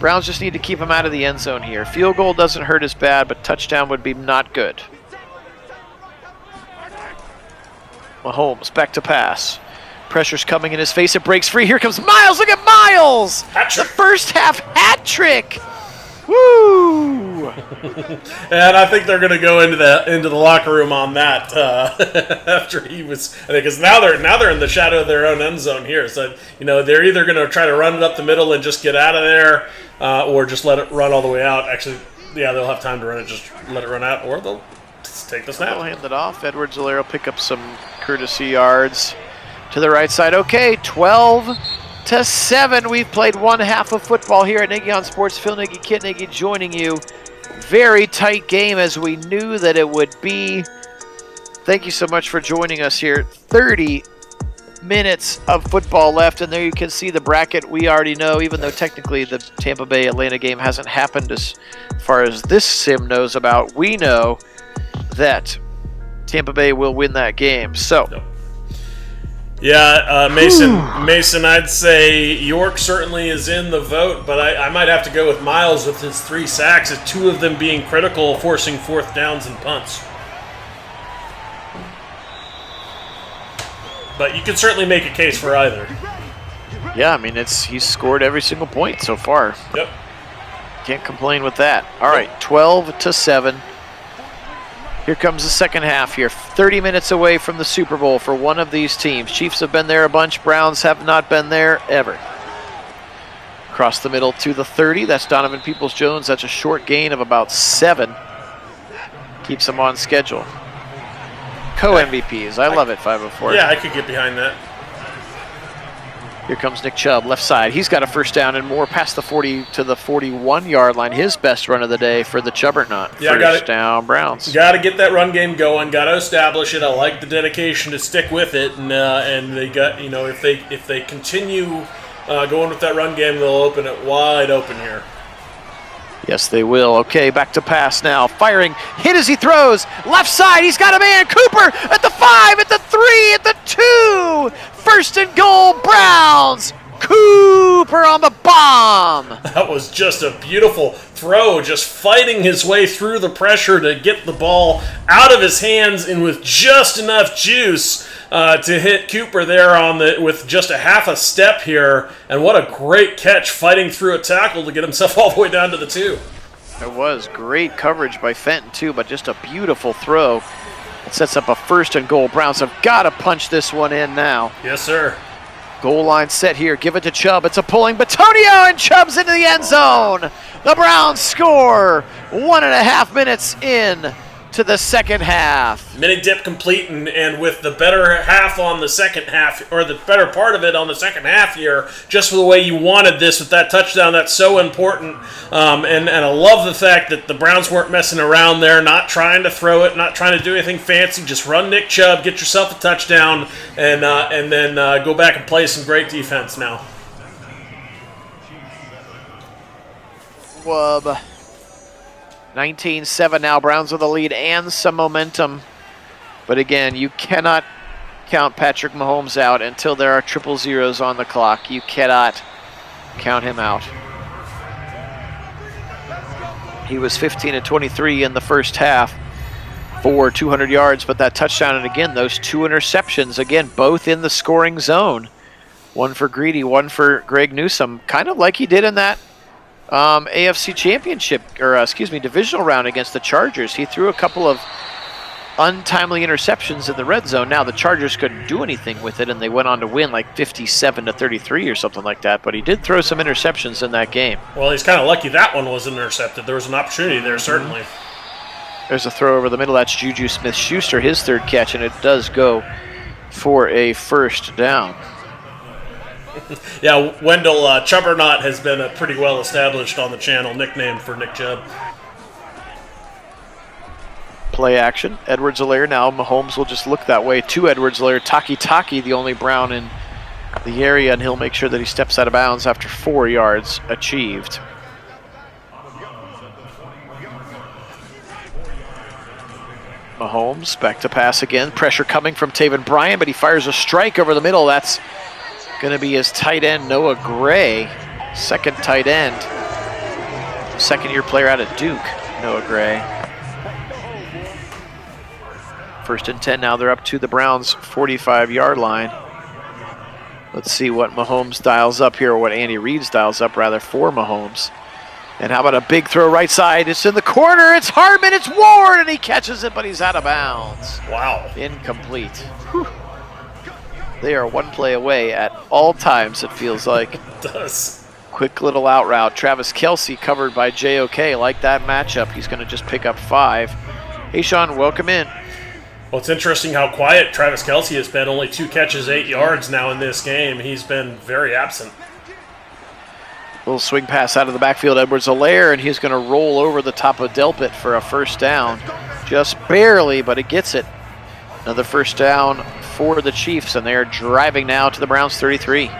Browns just need to keep him out of the end zone here. Field goal doesn't hurt as bad, but touchdown would be not good. Mahomes back to pass. Pressure's coming in his face. It breaks free. Here comes Miles. Look at Miles. The first half hat trick. Woo! And I think they're going to go into the locker room on that after he was. I think because now they're in the shadow of their own end zone here. So they're either going to try to run it up the middle and just get out of there, or just let it run all the way out. Actually, yeah, they'll have time to run it. Just let it run out, or they'll just take the snap. They'll hand it off. Edwards-Helaire will pick up some courtesy yards to the right side. Okay, 12-7. We've played one half of football here at Nagy on Sports. Phil Nagy, Kit Nagy joining you. Very tight game as we knew that it would be. Thank you so much for joining us here. 30 minutes of football left, and there you can see the bracket. We already know, even though technically the Tampa Bay Atlanta game hasn't happened as far as this sim knows about, we know that Tampa Bay will win that game. So. Yeah, Mason, I'd say York certainly is in the vote, but I might have to go with Miles with his 3 sacks, 2 of them being critical, forcing 4th downs and punts. But you can certainly make a case for either. Yeah, I mean, he's scored every single point so far. Yep. Can't complain with that. All right, 12-7. Here comes the second half here. 30 minutes away from the Super Bowl for one of these teams. Chiefs have been there a bunch. Browns have not been there ever. Across the middle to the 30. That's Donovan Peoples-Jones. That's a short gain of about 7. Keeps them on schedule. Co-MVPs. I love it, 504. Yeah, I could get behind that. Here comes Nick Chubb, left side. He's got a first down and more past the 40 to the 41-yard line. His best run of the day for the Chubbernut. Yeah, first down, Browns. Got to get that run game going. Got to establish it. I like the dedication to stick with it, and they got if they continue going with that run game, they'll open it wide open here. Yes, they will. Okay, back to pass now. Firing, hit as he throws. Left side, he's got a man. Cooper at the 5, at the 3, at the 2. First and goal, Browns. Cooper on the bomb. That was just a beautiful throw, just fighting his way through the pressure to get the ball out of his hands and with just enough juice to hit Cooper there with just a half a step here. And what a great catch, fighting through a tackle to get himself all the way down to the 2. It was great coverage by Fenton too, but just a beautiful throw. It sets up a first and goal. Browns have got to punch this one in now. Yes, sir. Goal line set here. Give it to Chubb. It's a pulling Batonio, and Chubb's into the end zone. The Browns score 1.5 minutes in to the second half. Mini dip complete, and with the better half on the second half, or the better part of it on the second half here, just for the way you wanted this with that touchdown. That's so important. And I love the fact that the Browns weren't messing around there, not trying to throw it, not trying to do anything fancy. Just run Nick Chubb, get yourself a touchdown, and then go back and play some great defense now. Wub. 19-7 now. Browns with the lead and some momentum. But again, you cannot count Patrick Mahomes out until there are 000s on the clock. You cannot count him out. He was 15-23 in the first half for 200 yards, but that touchdown, and again, those 2 interceptions, again, both in the scoring zone. One for Greedy, one for Greg Newsome, kind of like he did in that AFC championship, or divisional round against the Chargers. He threw a couple of untimely interceptions in the red zone. Now the Chargers couldn't do anything with it, and they went on to win like 57-33 or something like that. But he did throw some interceptions in that game. Well, he's kind of lucky that one wasn't intercepted. There was an opportunity there, certainly. There's a throw over the middle. That's Juju Smith-Schuster, his 3rd catch, and it does go for a first down. Yeah, Wendell Chubbernut has been pretty well established on the channel, nickname for Nick Chubb. Play action. Edwards-Helaire now. Mahomes will just look that way to Edwards-Helaire. Taki, the only Brown in the area, and he'll make sure that he steps out of bounds after 4 yards achieved. Mahomes back to pass again. Pressure coming from Taven Bryan, but he fires a strike over the middle. That's going to be his tight end, Noah Gray. Second tight end. Second-year player out of Duke, Noah Gray. 1st and 10 now. They're up to the Browns' 45-yard line. Let's see what Mahomes dials up here, or what Andy Reid dials up, rather, for Mahomes. And how about a big throw right side? It's in the corner. It's Hardman. It's Ward, and he catches it, but he's out of bounds. Wow. Incomplete. Whew. They are one play away at all times, it feels like. It does. Quick little out route. Travis Kelce covered by JOK. Like that matchup, he's going to just pick up 5. Hey, Sean, welcome in. Well, it's interesting how quiet Travis Kelce has been. Only 2 catches, 8 yards now in this game. He's been very absent. Little swing pass out of the backfield. Edwards-Helaire, and he's going to roll over the top of Delpit for a first down. Just barely, but it gets it. Another first down for the Chiefs, and they're driving now to the Browns' 33.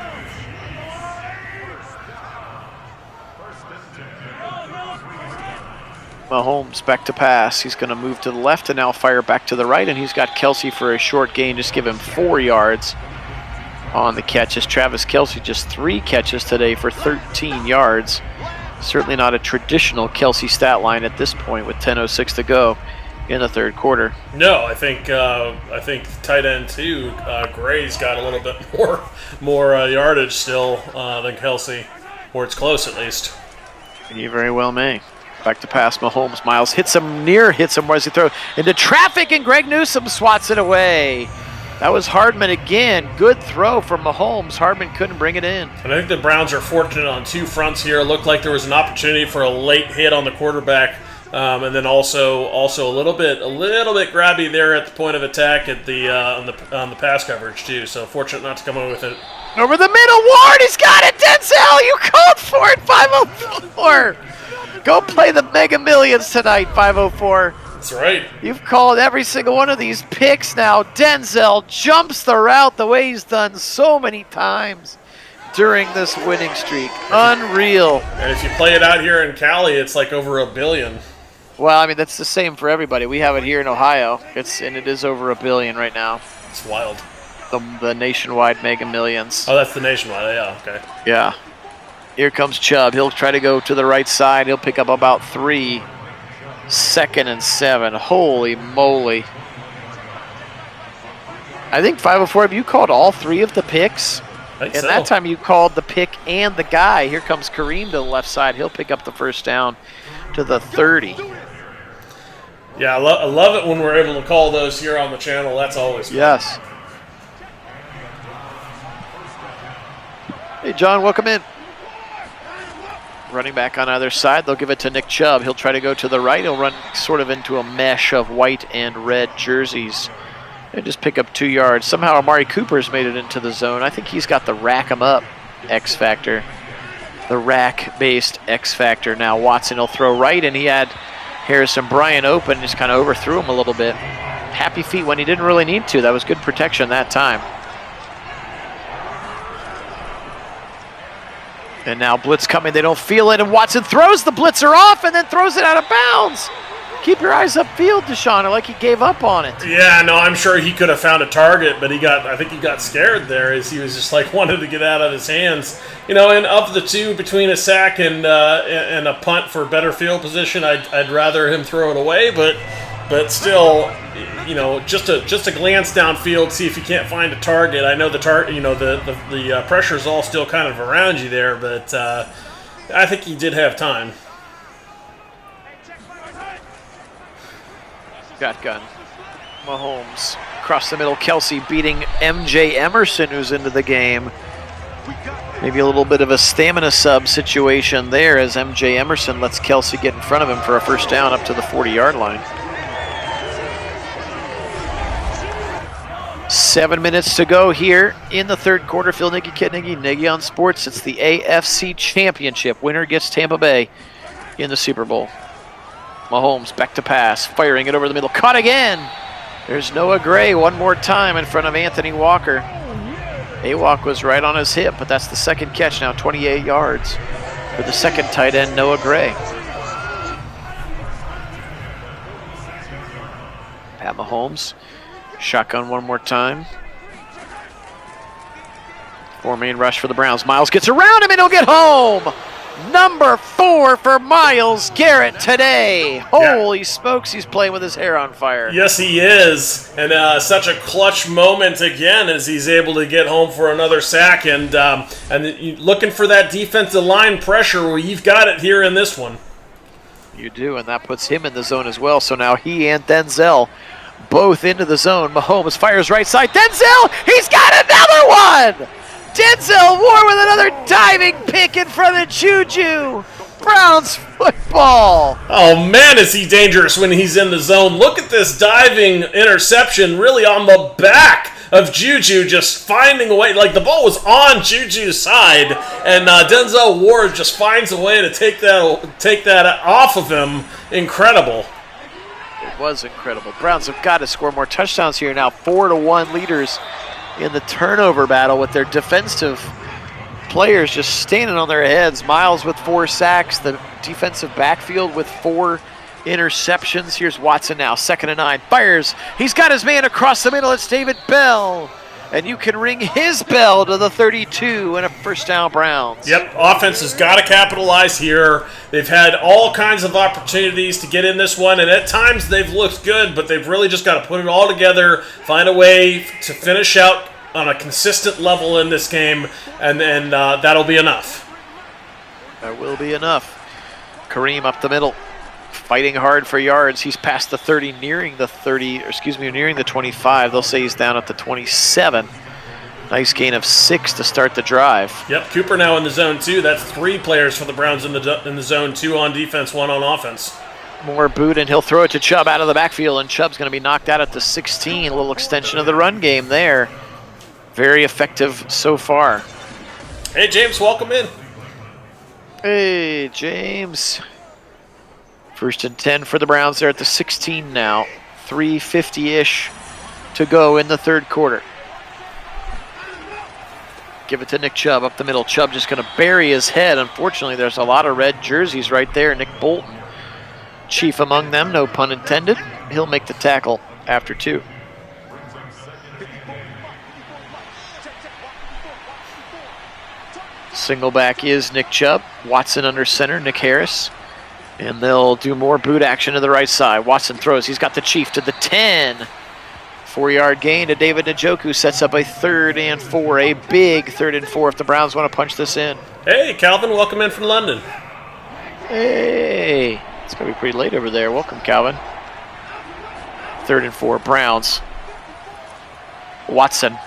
Mahomes back to pass. He's going to move to the left and now fire back to the right, and he's got Kelce for a short gain. Just give him 4 yards on the catches. Travis Kelce just 3 catches today for 13 yards. Certainly not a traditional Kelce stat line at this point with 10:06 to go in the 3rd quarter. No, I think tight end 2, Gray's got a little bit more yardage still than Kelce, or it's close at least. You very well may. Back to pass, Mahomes. Miles hits him as he throws into traffic, and Greg Newsome swats it away. That was Hardman again. Good throw from Mahomes. Hardman couldn't bring it in. And I think the Browns are fortunate on 2 fronts here. It looked like there was an opportunity for a late hit on the quarterback, and then also a little bit grabby there at the point of attack at the on the pass coverage too. So fortunate not to come away with it. Over the middle, Ward. He's got it. Denzel, you called for it. 5:04. Go play the Mega Millions tonight, 5:04. That's right. You've called every single one of these picks now. Denzel jumps the route the way he's done so many times during this winning streak. Unreal. And if you play it out here in Cali, it's like over $1 billion. Well, I mean, that's the same for everybody. We have it here in Ohio. And it is over $1 billion right now. It's wild. The nationwide Mega Millions. Oh, that's the nationwide. Yeah, okay. Yeah. Here comes Chubb. He'll try to go to the right side. He'll pick up about 3. 2nd and 7. Holy moly. I think 5:04, have you called all 3 of the picks? I think and so. that time you called the pick and the guy. Here comes Kareem to the left side. He'll pick up the first down to the 30. Yeah, I love it when we're able to call those here on the channel. That's always fun. Yes. Hey, John, welcome in. Running back on either side. They'll give it to Nick Chubb. He'll try to go to the right. He'll run sort of into a mesh of white and red jerseys and just pick up 2 yards. Somehow Amari Cooper's made it into the zone. I think he's got the rack 'em up X factor. The rack-based X factor. Now Watson will throw right, and he had Harrison Bryant open. Just kind of overthrew him a little bit. Happy feet when he didn't really need to. That was good protection that time. And now blitz coming, they don't feel it, and Watson throws the blitzer off and then throws it out of bounds. Keep your eyes upfield, Deshaun, like he gave up on it. Yeah, no, I'm sure he could have found a target, but I think he got scared there as he was just like wanted to get out of his hands. You know, and of the 2 between a sack and a punt for better field position, I'd rather him throw it away, but still, you know, just a glance downfield, see if you can't find a target. I know the pressure's all still kind of around you there, but I think he did have time. Shotgun. Mahomes across the middle. Kelce beating MJ Emerson, who's into the game. Maybe a little bit of a stamina sub situation there as MJ Emerson lets Kelce get in front of him for a first down up to the 40-yard line. 7 minutes to go here in the 3rd quarter. Phil Nagy, Kit Nagy, Nagy on Sports. It's the AFC Championship. Winner gets Tampa Bay in the Super Bowl. Mahomes back to pass, firing it over the middle. Caught again. There's Noah Gray one more time in front of Anthony Walker. Awalk was right on his hip, but that's the second catch now, 28 yards for the second tight end, Noah Gray. Pat Mahomes, shotgun one more time. Four-man rush for the Browns. Miles gets around him and he'll get home. Number 4 for Myles Garrett today. Holy smokes, he's playing with his hair on fire. Yes, he is. And such a clutch moment again as he's able to get home for another sack. And looking for that defensive line pressure, well, you've got it here in this one. You do, and that puts him in the zone as well. So now he and Denzel both into the zone. Mahomes fires right side. Denzel, he's got another one! Denzel Ward with another diving pick in front of Juju. Browns football. Oh, man, is he dangerous when he's in the zone. Look at this diving interception really on the back of Juju, just finding a way. Like, the ball was on Juju's side, and Denzel Ward just finds a way to take that off of him. Incredible. It was incredible. Browns have got to score more touchdowns here now. 4-1 leaders in the turnover battle with their defensive players just standing on their heads. Miles with 4 sacks, the defensive backfield with 4 interceptions. Here's Watson now, 2nd and 9, fires. He's got his man across the middle. It's David Bell. And you can ring his bell to the 32 and a first down, Browns. Yep, offense has got to capitalize here. They've had all kinds of opportunities to get in this one, and at times they've looked good, but they've really just got to put it all together, find a way to finish out on a consistent level in this game, and then that'll be enough. That will be enough. Kareem up the middle, fighting hard for yards. He's past the 30, nearing the 25. They'll say he's down at the 27. Nice gain of 6 to start the drive. Yep, Cooper now in the zone 2. That's 3 players for the Browns in the zone, 2 on defense, 1 on offense. More boot, and he'll throw it to Chubb out of the backfield, and Chubb's going to be knocked out at the 16. A little extension of the run game there. Very effective so far. Hey, James, welcome in. Hey, James. 1st and 10 for the Browns. They're at the 16 now. 3:50-ish to go in the third quarter. Give it to Nick Chubb up the middle. Chubb just going to bury his head. Unfortunately, there's a lot of red jerseys right there. Nick Bolton, chief among them, no pun intended. He'll make the tackle after 2. Single back is Nick Chubb. Watson under center, Nick Harris. And they'll do more boot action to the right side. Watson throws. He's got the Chief to the 10. 4-yard gain to David Njoku. Sets up a 3rd and 4. A big 3rd and 4 if the Browns want to punch this in. Hey, Calvin. Welcome in from London. Hey. It's going to be pretty late over there. Welcome, Calvin. 3rd and 4. Browns. Watson.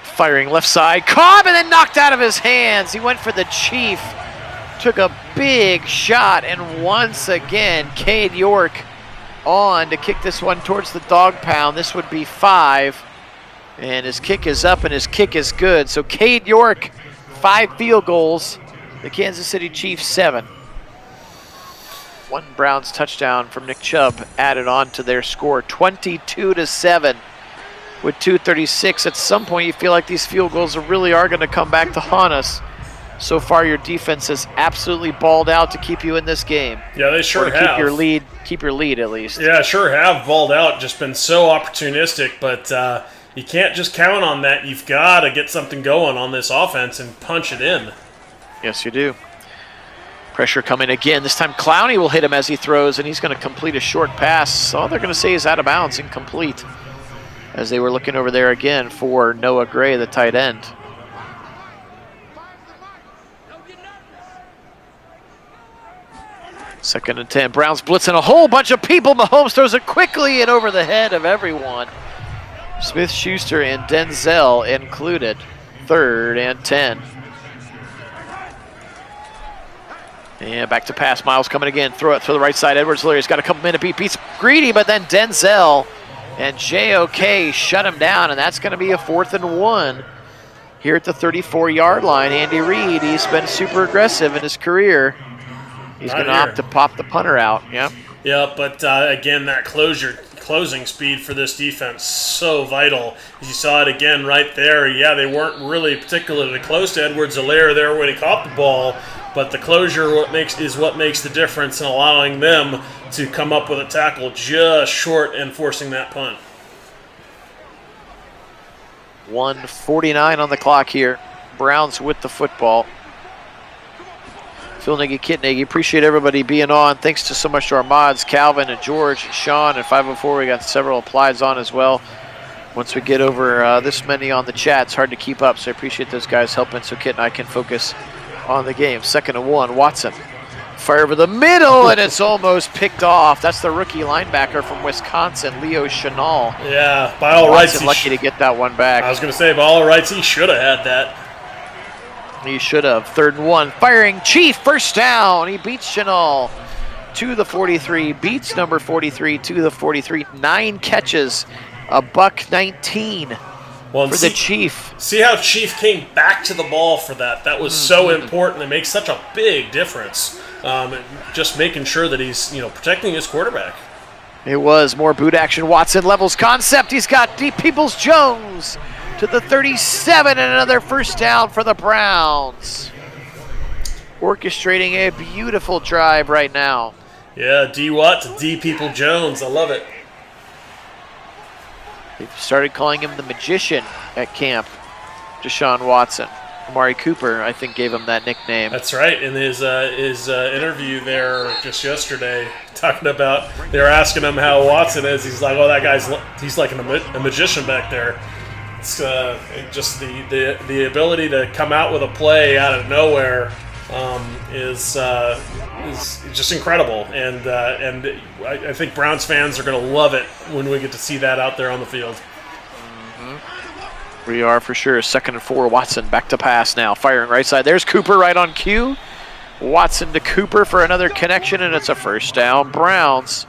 Firing left side. Caught and then knocked out of his hands. He went for the Chief. Took a big shot, and once again, Cade York on to kick this one towards the dog pound. This would be 5, and his kick is up, and his kick is good. So Cade York, 5 field goals. The Kansas City Chiefs, 7. 1 Browns touchdown from Nick Chubb added on to their score, 22-7. With 2:36, at some point you feel like these field goals really are going to come back to haunt us. So far, your defense has absolutely balled out to keep you in this game. Yeah, they sure have. Keep your lead at least. Yeah, sure have balled out. Just been so opportunistic, but you can't just count on that. You've got to get something going on this offense and punch it in. Yes, you do. Pressure coming again. This time, Clowney will hit him as he throws, and he's going to complete a short pass. All they're going to say is out of bounds, incomplete. As they were looking over there again for Noah Gray, the tight end. Second and 10. Browns blitzing a whole bunch of people. Mahomes throws it quickly and over the head of everyone. Smith-Shuster and Denzel included. 3rd and 10. And back to pass. Miles coming again. Throw it to the right side. Edwards-Hillaire's got a couple minute beat. Beats Greedy, but then Denzel and JOK shut him down, and that's going to be a 4th and 1 here at the 34-yard line. Andy Reid, he's been super aggressive in his career. He's going to opt to pop the punter out. Yep. Yeah, but again, that closing speed for this defense so vital. You saw it again right there. Yeah, they weren't really particularly close to Edwards-Helaire there when he caught the ball, but the closure is what makes the difference in allowing them to come up with a tackle just short and forcing that punt. 1:49 on the clock here. Browns with the football. Phil Nagy, Kit Nagy, appreciate everybody being on. Thanks to so much to our mods, Calvin and George and Sean and 504. We got several applies on as well. Once we get over this many on the chat, it's hard to keep up, so I appreciate those guys helping so Kit and I can focus on the game. 2nd and 1, Watson. Fire over the middle, and it's almost picked off. That's the rookie linebacker from Wisconsin, Leo Chenal. Yeah, by all rights, he's lucky to get that one back. I was going to say, by all rights, he should have had that. He should have. 3rd and 1, firing Chief, first down. He beats Chenal to the 43, beats number 43 to the 43. 9 catches, $119 for the Chief. See how Chief came back to the ball for that. That was so important. It makes such a big difference. Just making sure that he's protecting his quarterback. It was more boot action. Watson levels concept. He's got deep Peoples-Jones to the 37, and another first down for the Browns. Orchestrating a beautiful drive right now. Yeah, D. Watt to D. Peoples-Jones. I love it. They've started calling him the magician at camp, Deshaun Watson. Amari Cooper, I think, gave him that nickname. That's right. In his interview there just yesterday, talking about, they were asking him how Watson is. He's like, oh, he's like a magician back there. It's just the ability to come out with a play out of nowhere is just incredible. And I think Browns fans are going to love it when we get to see that out there on the field. We are for sure. 2nd and 4, Watson back to pass now. Firing right side. There's Cooper right on cue. Watson to Cooper for another connection, and it's a first down. Browns.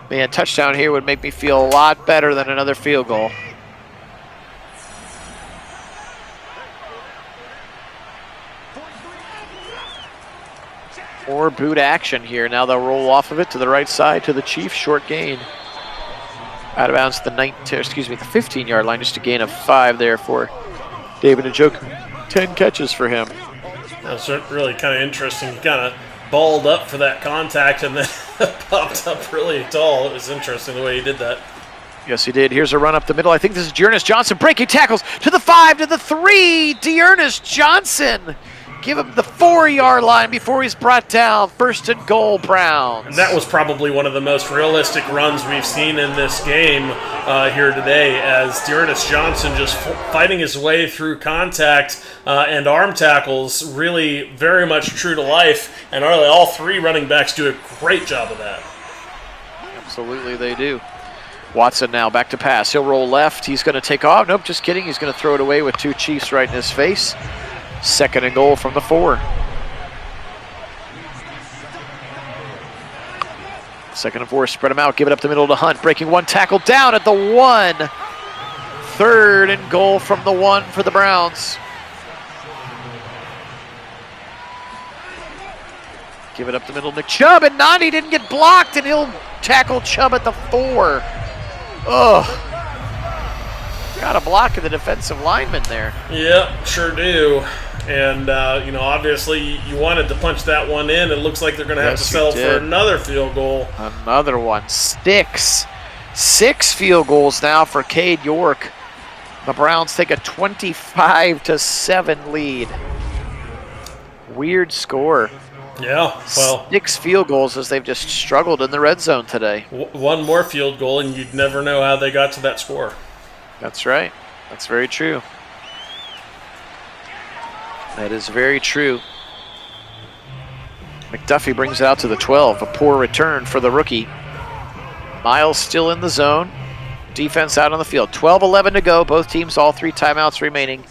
Man, touchdown here would make me feel a lot better than another field goal. More boot action here. Now they'll roll off of it to the right side to the Chiefs. Short gain. Out of bounds the 15-yard line. Just a gain of 5 there for David Njoku. 10 catches for him. That's really kind of interesting. He kind of balled up for that contact and then popped up really tall. It was interesting the way he did that. Yes, he did. Here's a run up the middle. I think this is Dearness Johnson breaking tackles to the 5, to the 3. Dearness Johnson. Give him the 4-yard line before he's brought down. 1st and goal, Browns. And that was probably one of the most realistic runs we've seen in this game here today, as Dearness Johnson just fighting his way through contact and arm tackles, really very much true to life. And all 3 running backs do a great job of that. Absolutely, they do. Watson now back to pass. He'll roll left. He's going to take off. Nope, just kidding. He's going to throw it away with 2 Chiefs right in his face. 2nd and goal from the 4. 2nd and 4, spread them out, give it up the middle to Hunt. Breaking 1 tackle down at the 1. 3rd and goal from the 1 for the Browns. Give it up the middle, Nick Chubb, and Nani didn't get blocked, and he'll tackle Chubb at the 4. Ugh. Got a block of the defensive lineman there. Yep, sure do. And, obviously you wanted to punch that one in. It looks like they're going to have to settle for another field goal. Another one. 6 field goals now for Cade York. The Browns take a 25-7 lead. Weird score. Yeah, well. 6 field goals as they've just struggled in the red zone today. One more field goal and you'd never know how they got to that score. That's right. That's very true. That is very true. McDuffie brings it out to the 12. A poor return for the rookie. Miles still in the zone. Defense out on the field. 12-11 to go. Both teams, all 3 timeouts remaining.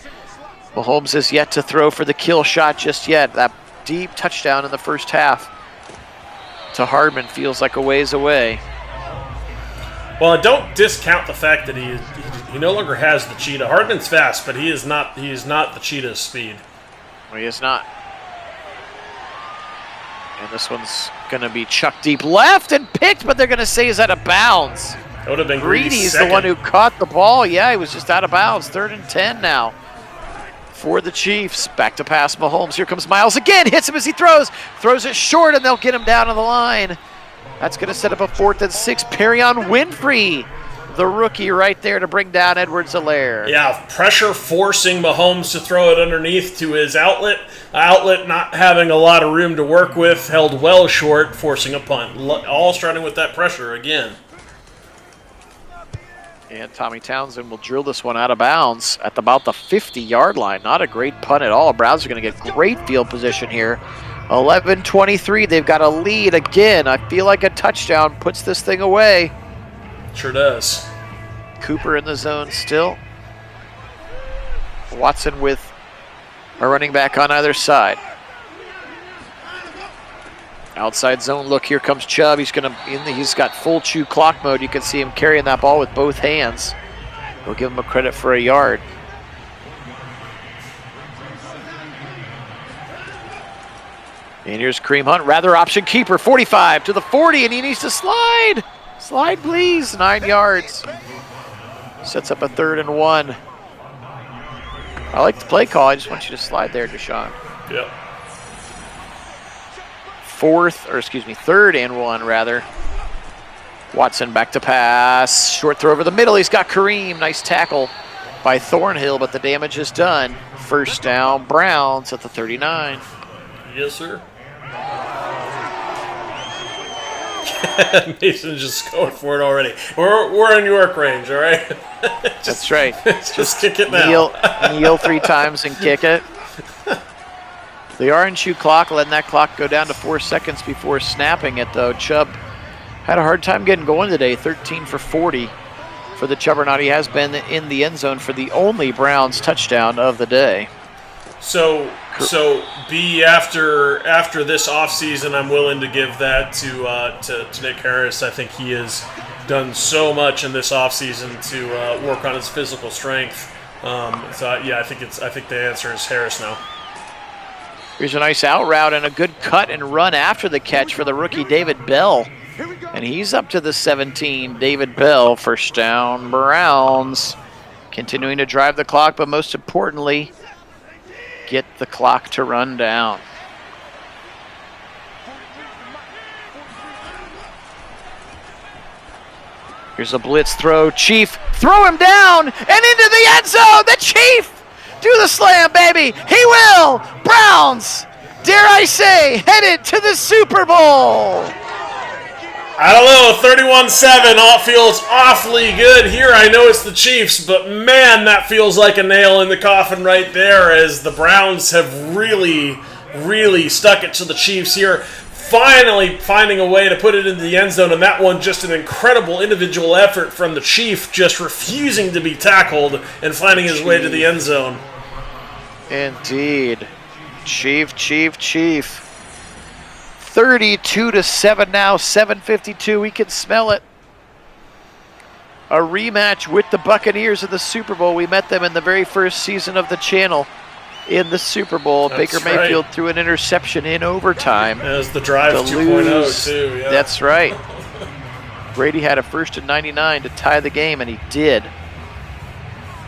Mahomes is yet to throw for the kill shot just yet. That deep touchdown in the first half to Hardman feels like a ways away. Well, don't discount the fact that he no longer has the cheetah. Hardman's fast, but he is not the cheetah's speed. Well, he is not. And this one's going to be chucked deep left and picked, but they're going to say he's out of bounds. That would have been Greedy's the one who caught the ball. Yeah, he was just out of bounds. 3rd and 10 now for the Chiefs. Back to pass Mahomes. Here comes Miles again. Hits him as he throws. Throws it short, and they'll get him down to the line. That's going to set up a 4th and 6. Perrion Winfrey, the rookie, right there to bring down Edwards-Helaire. Yeah, pressure forcing Mahomes to throw it underneath to his outlet. Outlet not having a lot of room to work with, held well short, forcing a punt. All starting with that pressure again. And Tommy Townsend will drill this one out of bounds at about the 50-yard line. Not a great punt at all. Browns are going to get great field position here. 11-23. They've got a lead again. I feel like a touchdown puts this thing away. Sure does. Cooper in the zone still. Watson with a running back on either side. Outside zone look, here comes Chubb. He's got full chew clock mode. You can see him carrying that ball with both hands. We'll give him a credit for a yard. And here's Kareem Hunt, rather option keeper, 45 to the 40, and he needs to slide. Slide, please, 9 yards. Sets up a 3rd and 1. I like the play call. I just want you to slide there, Deshaun. Yep. 3rd and 1, rather. Watson back to pass. Short throw over the middle. He's got Kareem. Nice tackle by Thornhill, but the damage is done. 1st down, Browns at the 39. Yes, sir. Mason's just going for it already. We're in York range, all right? That's right. Just kick it now. Kneel 3 times and kick it. They are in chew clock, letting that clock go down to 4 seconds before snapping it, though. Chubb had a hard time getting going today, 13 for 40 for the Chubbernaut. He has been in the end zone for the only Browns touchdown of the day. So B, after this offseason, I'm willing to give that to Nick Harris. I think he has done so much in this offseason to work on his physical strength. I think the answer is Harris now. Here's a nice out route and a good cut and run after the catch for the rookie David Bell. And he's up to the 17. David Bell, 1st down, Browns. Continuing to drive the clock, but most importantly, get the clock to run down. Here's a blitz throw. Chief, throw him down and into the end zone. The Chief! Do the slam, baby. He will. Browns, dare I say, headed to the Super Bowl. I don't know, 31-7, all feels awfully good here. I know it's the Chiefs, but man, that feels like a nail in the coffin right there as the Browns have really, really stuck it to the Chiefs here. Finally finding a way to put it into the end zone, and that one just an incredible individual effort from the Chief, just refusing to be tackled and finding his way to the end zone. Indeed. Chief. 32-7 now, 7:52. We can smell it. A rematch with the Buccaneers of the Super Bowl. We met them in the very first season of the channel in the Super Bowl. That's Baker Mayfield threw an interception in overtime. That was the drive 2.0 too. Yeah. That's right. Brady had a 1st and 99 to tie the game, and he did.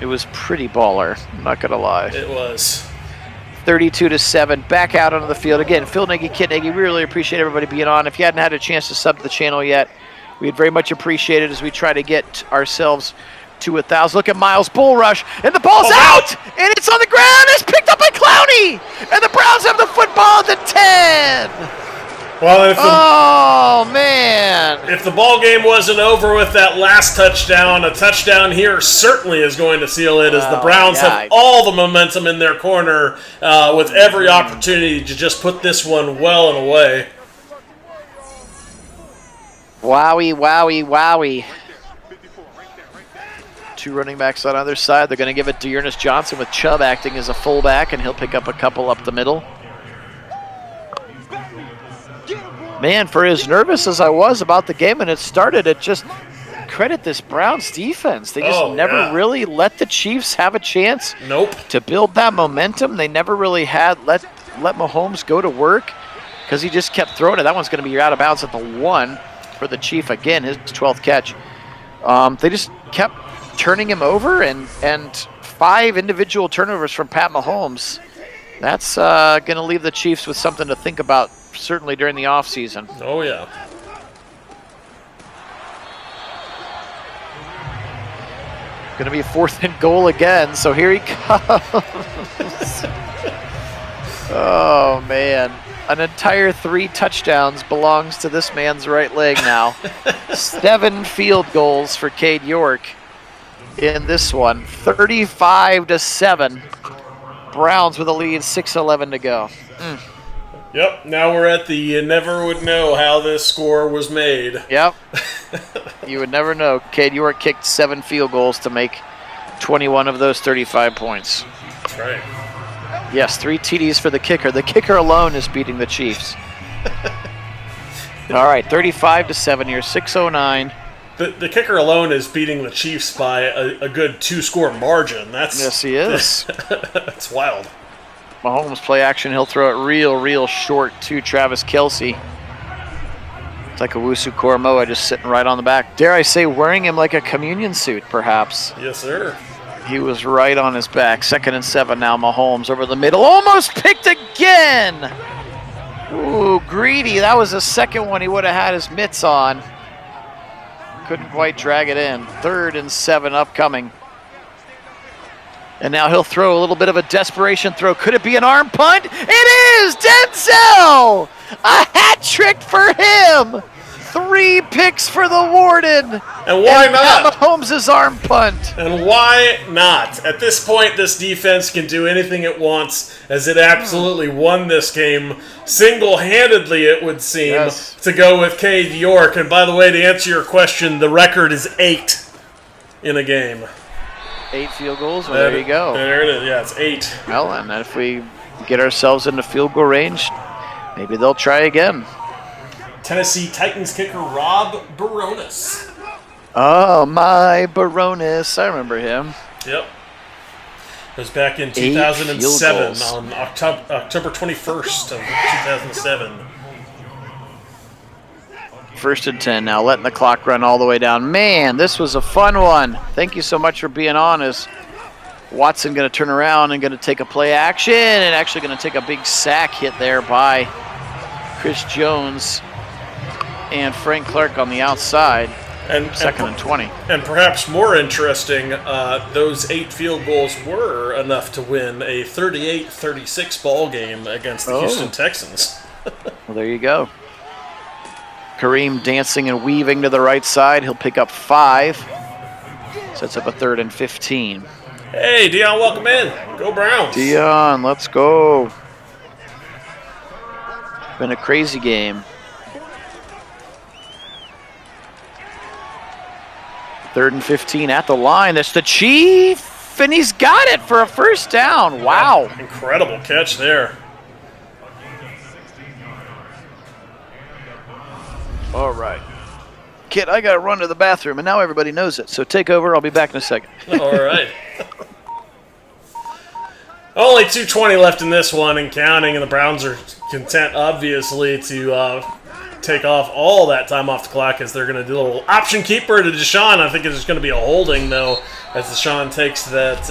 It was pretty baller, I'm not going to lie. It was. 32-7, back out onto the field. Again, Phil Nagy, Kit Nagy, we really appreciate everybody being on. If you hadn't had a chance to sub to the channel yet, we'd very much appreciate it as we try to get ourselves to 1,000. Look at Miles' bull rush, and the ball's out! And it's on the ground, it's picked up by Clowney! And the Browns have the football at the 10! Well, man! If the ball game wasn't over with that last touchdown, a touchdown here certainly is going to seal it, as the Browns have all the momentum in their corner with every opportunity to just put this one well and away. Wowie. 2 running backs on either side. They're going to give it to Ernest Johnson with Chubb acting as a fullback, and he'll pick up a couple up the middle. Man, for as nervous as I was about the game when it started, it just credit this Browns defense. They just never really let the Chiefs have a chance to build that momentum. They never really had let Mahomes go to work, because he just kept throwing it. That one's going to be out of bounds at the 1 for the Chief again, his 12th catch. They just kept turning him over, and 5 individual turnovers from Pat Mahomes. That's going to leave the Chiefs with something to think about, certainly during the offseason. Oh, yeah. Going to be a 4th and goal again, so here he comes. Oh, man. An entire 3 touchdowns belongs to this man's right leg now. 7 field goals for Cade York in this one. 35-7. Browns with a lead, 6:11 to go. Yep, now we're at the you never would know how this score was made. Yep. You would never know. Cade York kicked 7 field goals to make 21 of those 35 points. That's right. Yes, 3 TDs for the kicker. The kicker alone is beating the Chiefs. All right, 35-7 here, 6:09. The kicker alone is beating the Chiefs by a good 2-score margin. Yes, he is. That's wild. Mahomes play action. He'll throw it real short to Travis Kelce. It's like a Wusu Koromoa just sitting right on the back. Dare I say, wearing him like a communion suit, perhaps. Yes, sir. He was right on his back. 2nd and 7 now. Mahomes over the middle. Almost picked again. Ooh, greedy. That was the second one he would have had his mitts on. Couldn't quite drag it in. 3rd and 7 upcoming. And now he'll throw a little bit of a desperation throw. Could it be an arm punt? It is! Denzel! A hat trick for him! 3 picks for the Warden. And why not? Mahomes' arm punt. And why not? At this point, this defense can do anything it wants, as it absolutely won this game single-handedly, it would seem, Yes. to go with Cade York. And by the way, to answer your question, the record is 8 in a game. 8 field goals. Well, there you go. There it is. Yeah, it's 8. Well, and if we get ourselves into field goal range, maybe they'll try again. Tennessee Titans kicker Rob Baronis. Oh, my Baronis. I remember him. Yep. It was back in 8 2007 field goals. on October 21st of 2007. 1st and 10 now, letting the clock run all the way down. Man, this was a fun one. Thank you so much for being on. As Watson going to turn around and going to take a play action and actually going to take a big sack hit there by Chris Jones and Frank Clark on the outside. And 2nd and 20. And perhaps more interesting, those 8 field goals were enough to win a 38-36 ball game against the Houston Texans. Well, there you go. Kareem dancing and weaving to the right side. He'll pick up 5. Sets up a 3rd and 15. Hey, Dion, welcome in. Go Browns. Dion, let's go. Been a crazy game. 3rd and 15 at the line. That's the Chief, and he's got it for a 1st down. Wow. Incredible catch there. All right. Kit, I got to run to the bathroom, and now everybody knows it. So take over. I'll be back in a second. All right. Only 2:20 left in this one and counting, and the Browns are content, obviously, to take off all that time off the clock as they're going to do a little option keeper to Deshaun. I think it's going to be a holding, though, as Deshaun takes that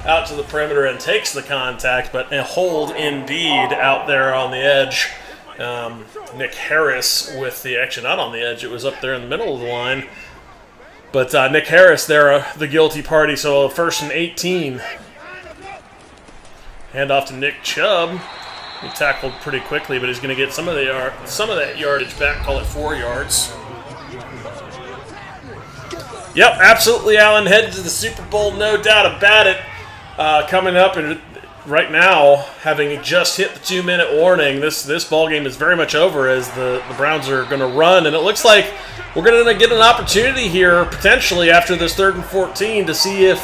out to the perimeter and takes the contact, but a hold indeed out there on the edge. Nick Harris with the action, not on the edge, it was up there in the middle of the line. But Nick Harris there, the guilty party, so 1st and 18. Hand off to Nick Chubb. He tackled pretty quickly, but he's going to get some of that yardage back, call it 4 yards. Yep, absolutely, Allen. Headed to the Super Bowl, no doubt about it. Coming up, and right now, having just hit the 2-minute warning, this ball game is very much over as the Browns are going to run, and it looks like we're going to get an opportunity here potentially after this 3rd and 14 to see if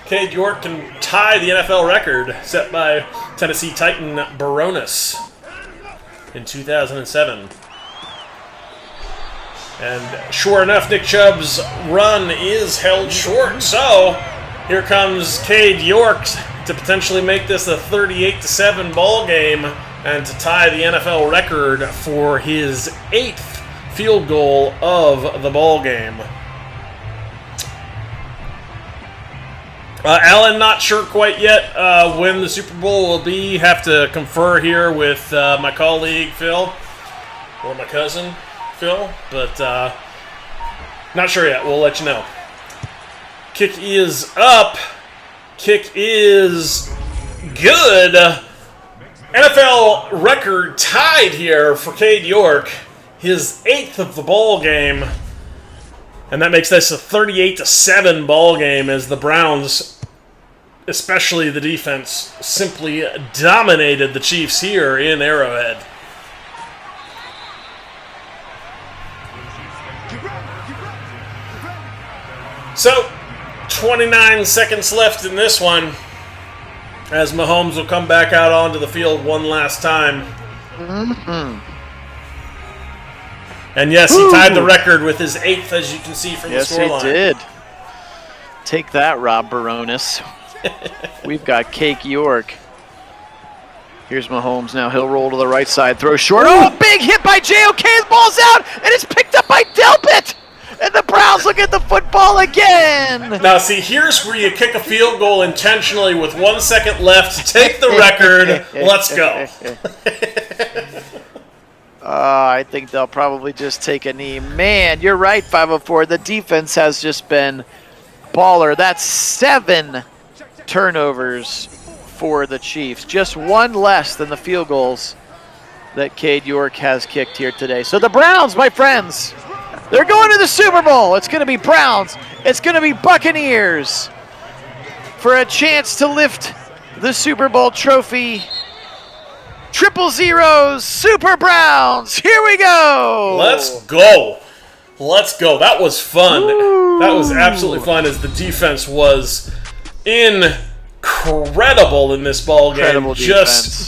Cade York can tie the NFL record set by Tennessee Titan Baronis in 2007. And sure enough, Nick Chubb's run is held short. So here comes Cade York to potentially make this a 38-7 ball game. and to tie the NFL record for his 8th field goal of the ball game. Alan, not sure quite yet when the Super Bowl will be. Have to confer here with my colleague Phil, or my cousin Phil, but not sure yet. We'll let you know. Kick is up. Kick is good. NFL record tied here for Cade York. His 8th of the ball game. And that makes this a 38-7 ball game as the Browns, especially the defense, simply dominated the Chiefs here in Arrowhead. So, 29 seconds left in this one as Mahomes will come back out onto the field one last time. And yes, he tied the record with his 8th, as you can see from the scoreline. Yes, he did. Take that, Rob Baronis. We've got Cade York. Here's Mahomes now. He'll roll to the right side, throw short. Oh, big hit by JOK. The ball's out, and it's picked up by Delpit. And the Browns look at the football again. Now, see, here's where you kick a field goal intentionally with 1 second left to take the record. Let's go. I think they'll probably just take a knee. Man, you're right, 504. The defense has just been baller. That's 7 turnovers for the Chiefs. Just 1 less than the field goals that Cade York has kicked here today. So the Browns, my friends, they're going to the Super Bowl. It's going to be Browns. It's going to be Buccaneers for a chance to lift the Super Bowl trophy. 000 Super Browns. Here we go. Let's go. Let's go. That was fun. Ooh. That was absolutely fun as the defense was incredible in this ball game. Incredible defense.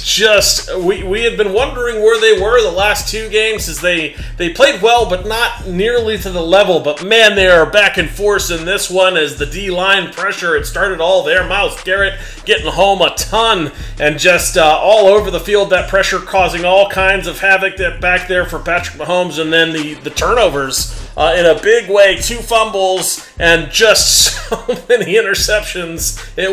We had been wondering where they were the last 2 games as they played well, but not nearly to the level. But man, they are back in force in this one as the D-line pressure, it started all there. Myles Garrett getting home a ton and just all over the field, that pressure causing all kinds of havoc back there for Patrick Mahomes, and then the turnovers in a big way. 2 fumbles and just so many interceptions. It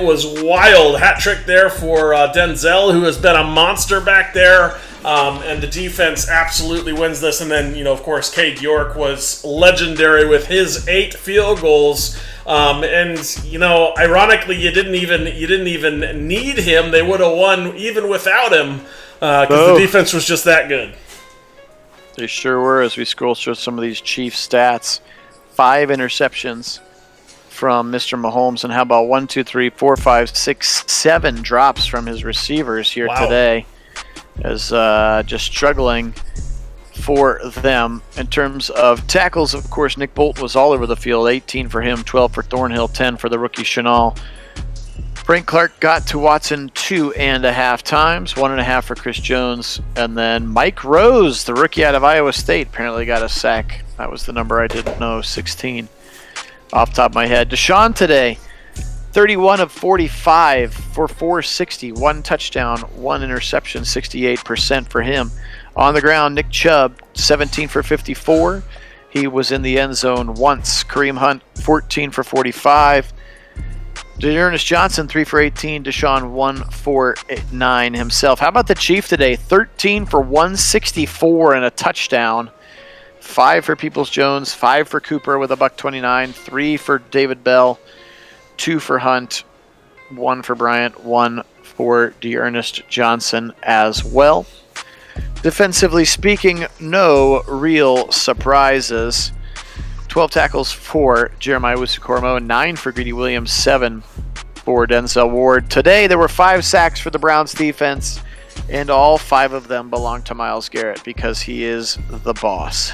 was wild. Hat trick there for Denzel, who has been a monster back there. And the defense absolutely wins this. And then, of course, Cade York was legendary with his 8 field goals. Ironically, you didn't even need him. They would have won even without him because the defense was just that good. They sure were. As we scroll through some of these Chiefs stats, 5 interceptions from Mr. Mahomes, and how about 1, 2, 3, 4, 5, 6, 7 drops from his receivers here today, as just struggling for them. In terms of tackles, of course, Nick Bolton was all over the field. 18 for him, 12 for Thornhill, 10 for the rookie Chenal. Frank Clark got to Watson 2.5 times, 1.5 for Chris Jones, and then Mike Rose, the rookie out of Iowa State, apparently got a sack. That was the number I didn't know, 16. Off the top of my head. Deshaun today, 31 of 45 for 460, 1 touchdown, 1 interception, 68% for him. On the ground, Nick Chubb, 17 for 54. He was in the end zone once. Kareem Hunt, 14 for 45. Dearness Johnson, 3 for 18. Deshaun, 1 for 9 himself. How about the Chief today? 13 for 164 and a touchdown. 5 for Peoples-Jones, 5 for Cooper with a $129, 3 for David Bell, 2 for Hunt, 1 for Bryant, 1 for Dearness Johnson as well. Defensively speaking, no real surprises. 12 tackles for Jeremiah Wusu-Kormo, 9 for Greedy Williams, 7 for Denzel Ward. Today there were 5 sacks for the Browns defense, and all 5 of them belong to Myles Garrett because he is the boss.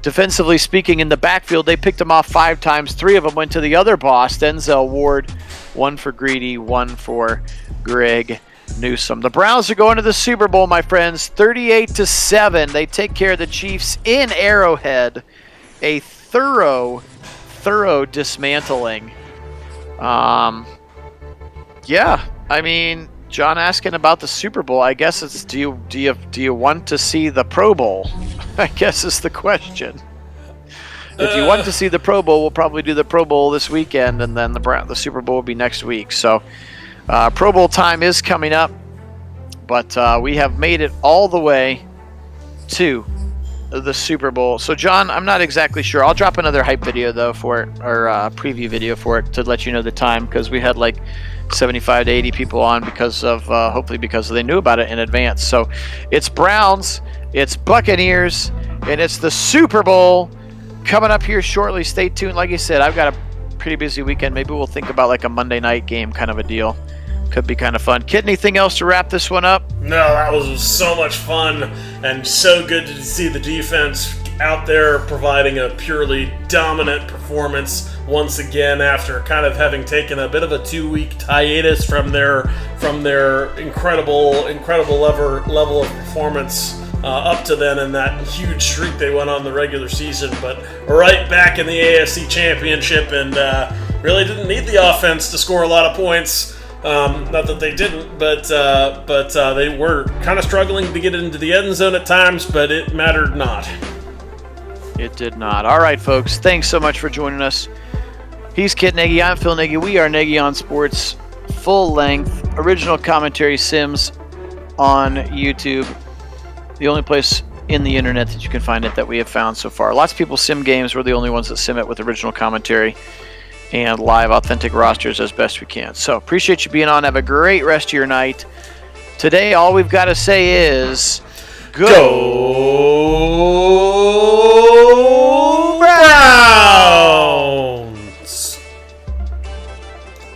Defensively speaking, in the backfield, they picked him off 5 times. 3 of them went to the other boss, Denzel Ward. 1 for Greedy, 1 for Greg Newsome. The Browns are going to the Super Bowl, my friends, 38-7. They take care of the Chiefs in Arrowhead. A thorough dismantling. Yeah, I mean, John asking about the Super Bowl. I guess it's do you want to see the Pro Bowl? I guess is the question. If you want to see the Pro Bowl, we'll probably do the Pro Bowl this weekend, and then the Super Bowl will be next week. So Pro Bowl time is coming up, but we have made it all the way to the Super Bowl. So John, I'm not exactly sure. I'll drop another hype video though for it, or preview video for it, to let you know the time, because we had like 75 to 80 people on because of hopefully because they knew about it in advance. So it's Browns, it's Buccaneers, and it's the Super Bowl coming up here shortly. Stay tuned. Like I said, I've got a pretty busy weekend. Maybe we'll think about like a Monday night game kind of a deal. Could be kind of fun. Kit, anything else to wrap this one up? No, that was so much fun and so good to see the defense out there providing a purely dominant performance once again after kind of having taken a bit of a 2-week hiatus from their incredible level of performance up to then in that huge streak they went on the regular season. But right back in the AFC Championship, and really didn't need the offense to score a lot of points. Not that they didn't, but they were kind of struggling to get into the end zone at times, but it mattered not. It did not. All right, folks. Thanks so much for joining us. He's Kit Nagy. I'm Phil Nagy. We are Nagy on Sports. Full length, original commentary Sims on YouTube. The only place in the internet that you can find it that we have found so far. Lots of people sim games. We're the only ones that sim it with original commentary and live authentic rosters as best we can. So appreciate you being on. Have a great rest of your night. Today, all we've got to say is go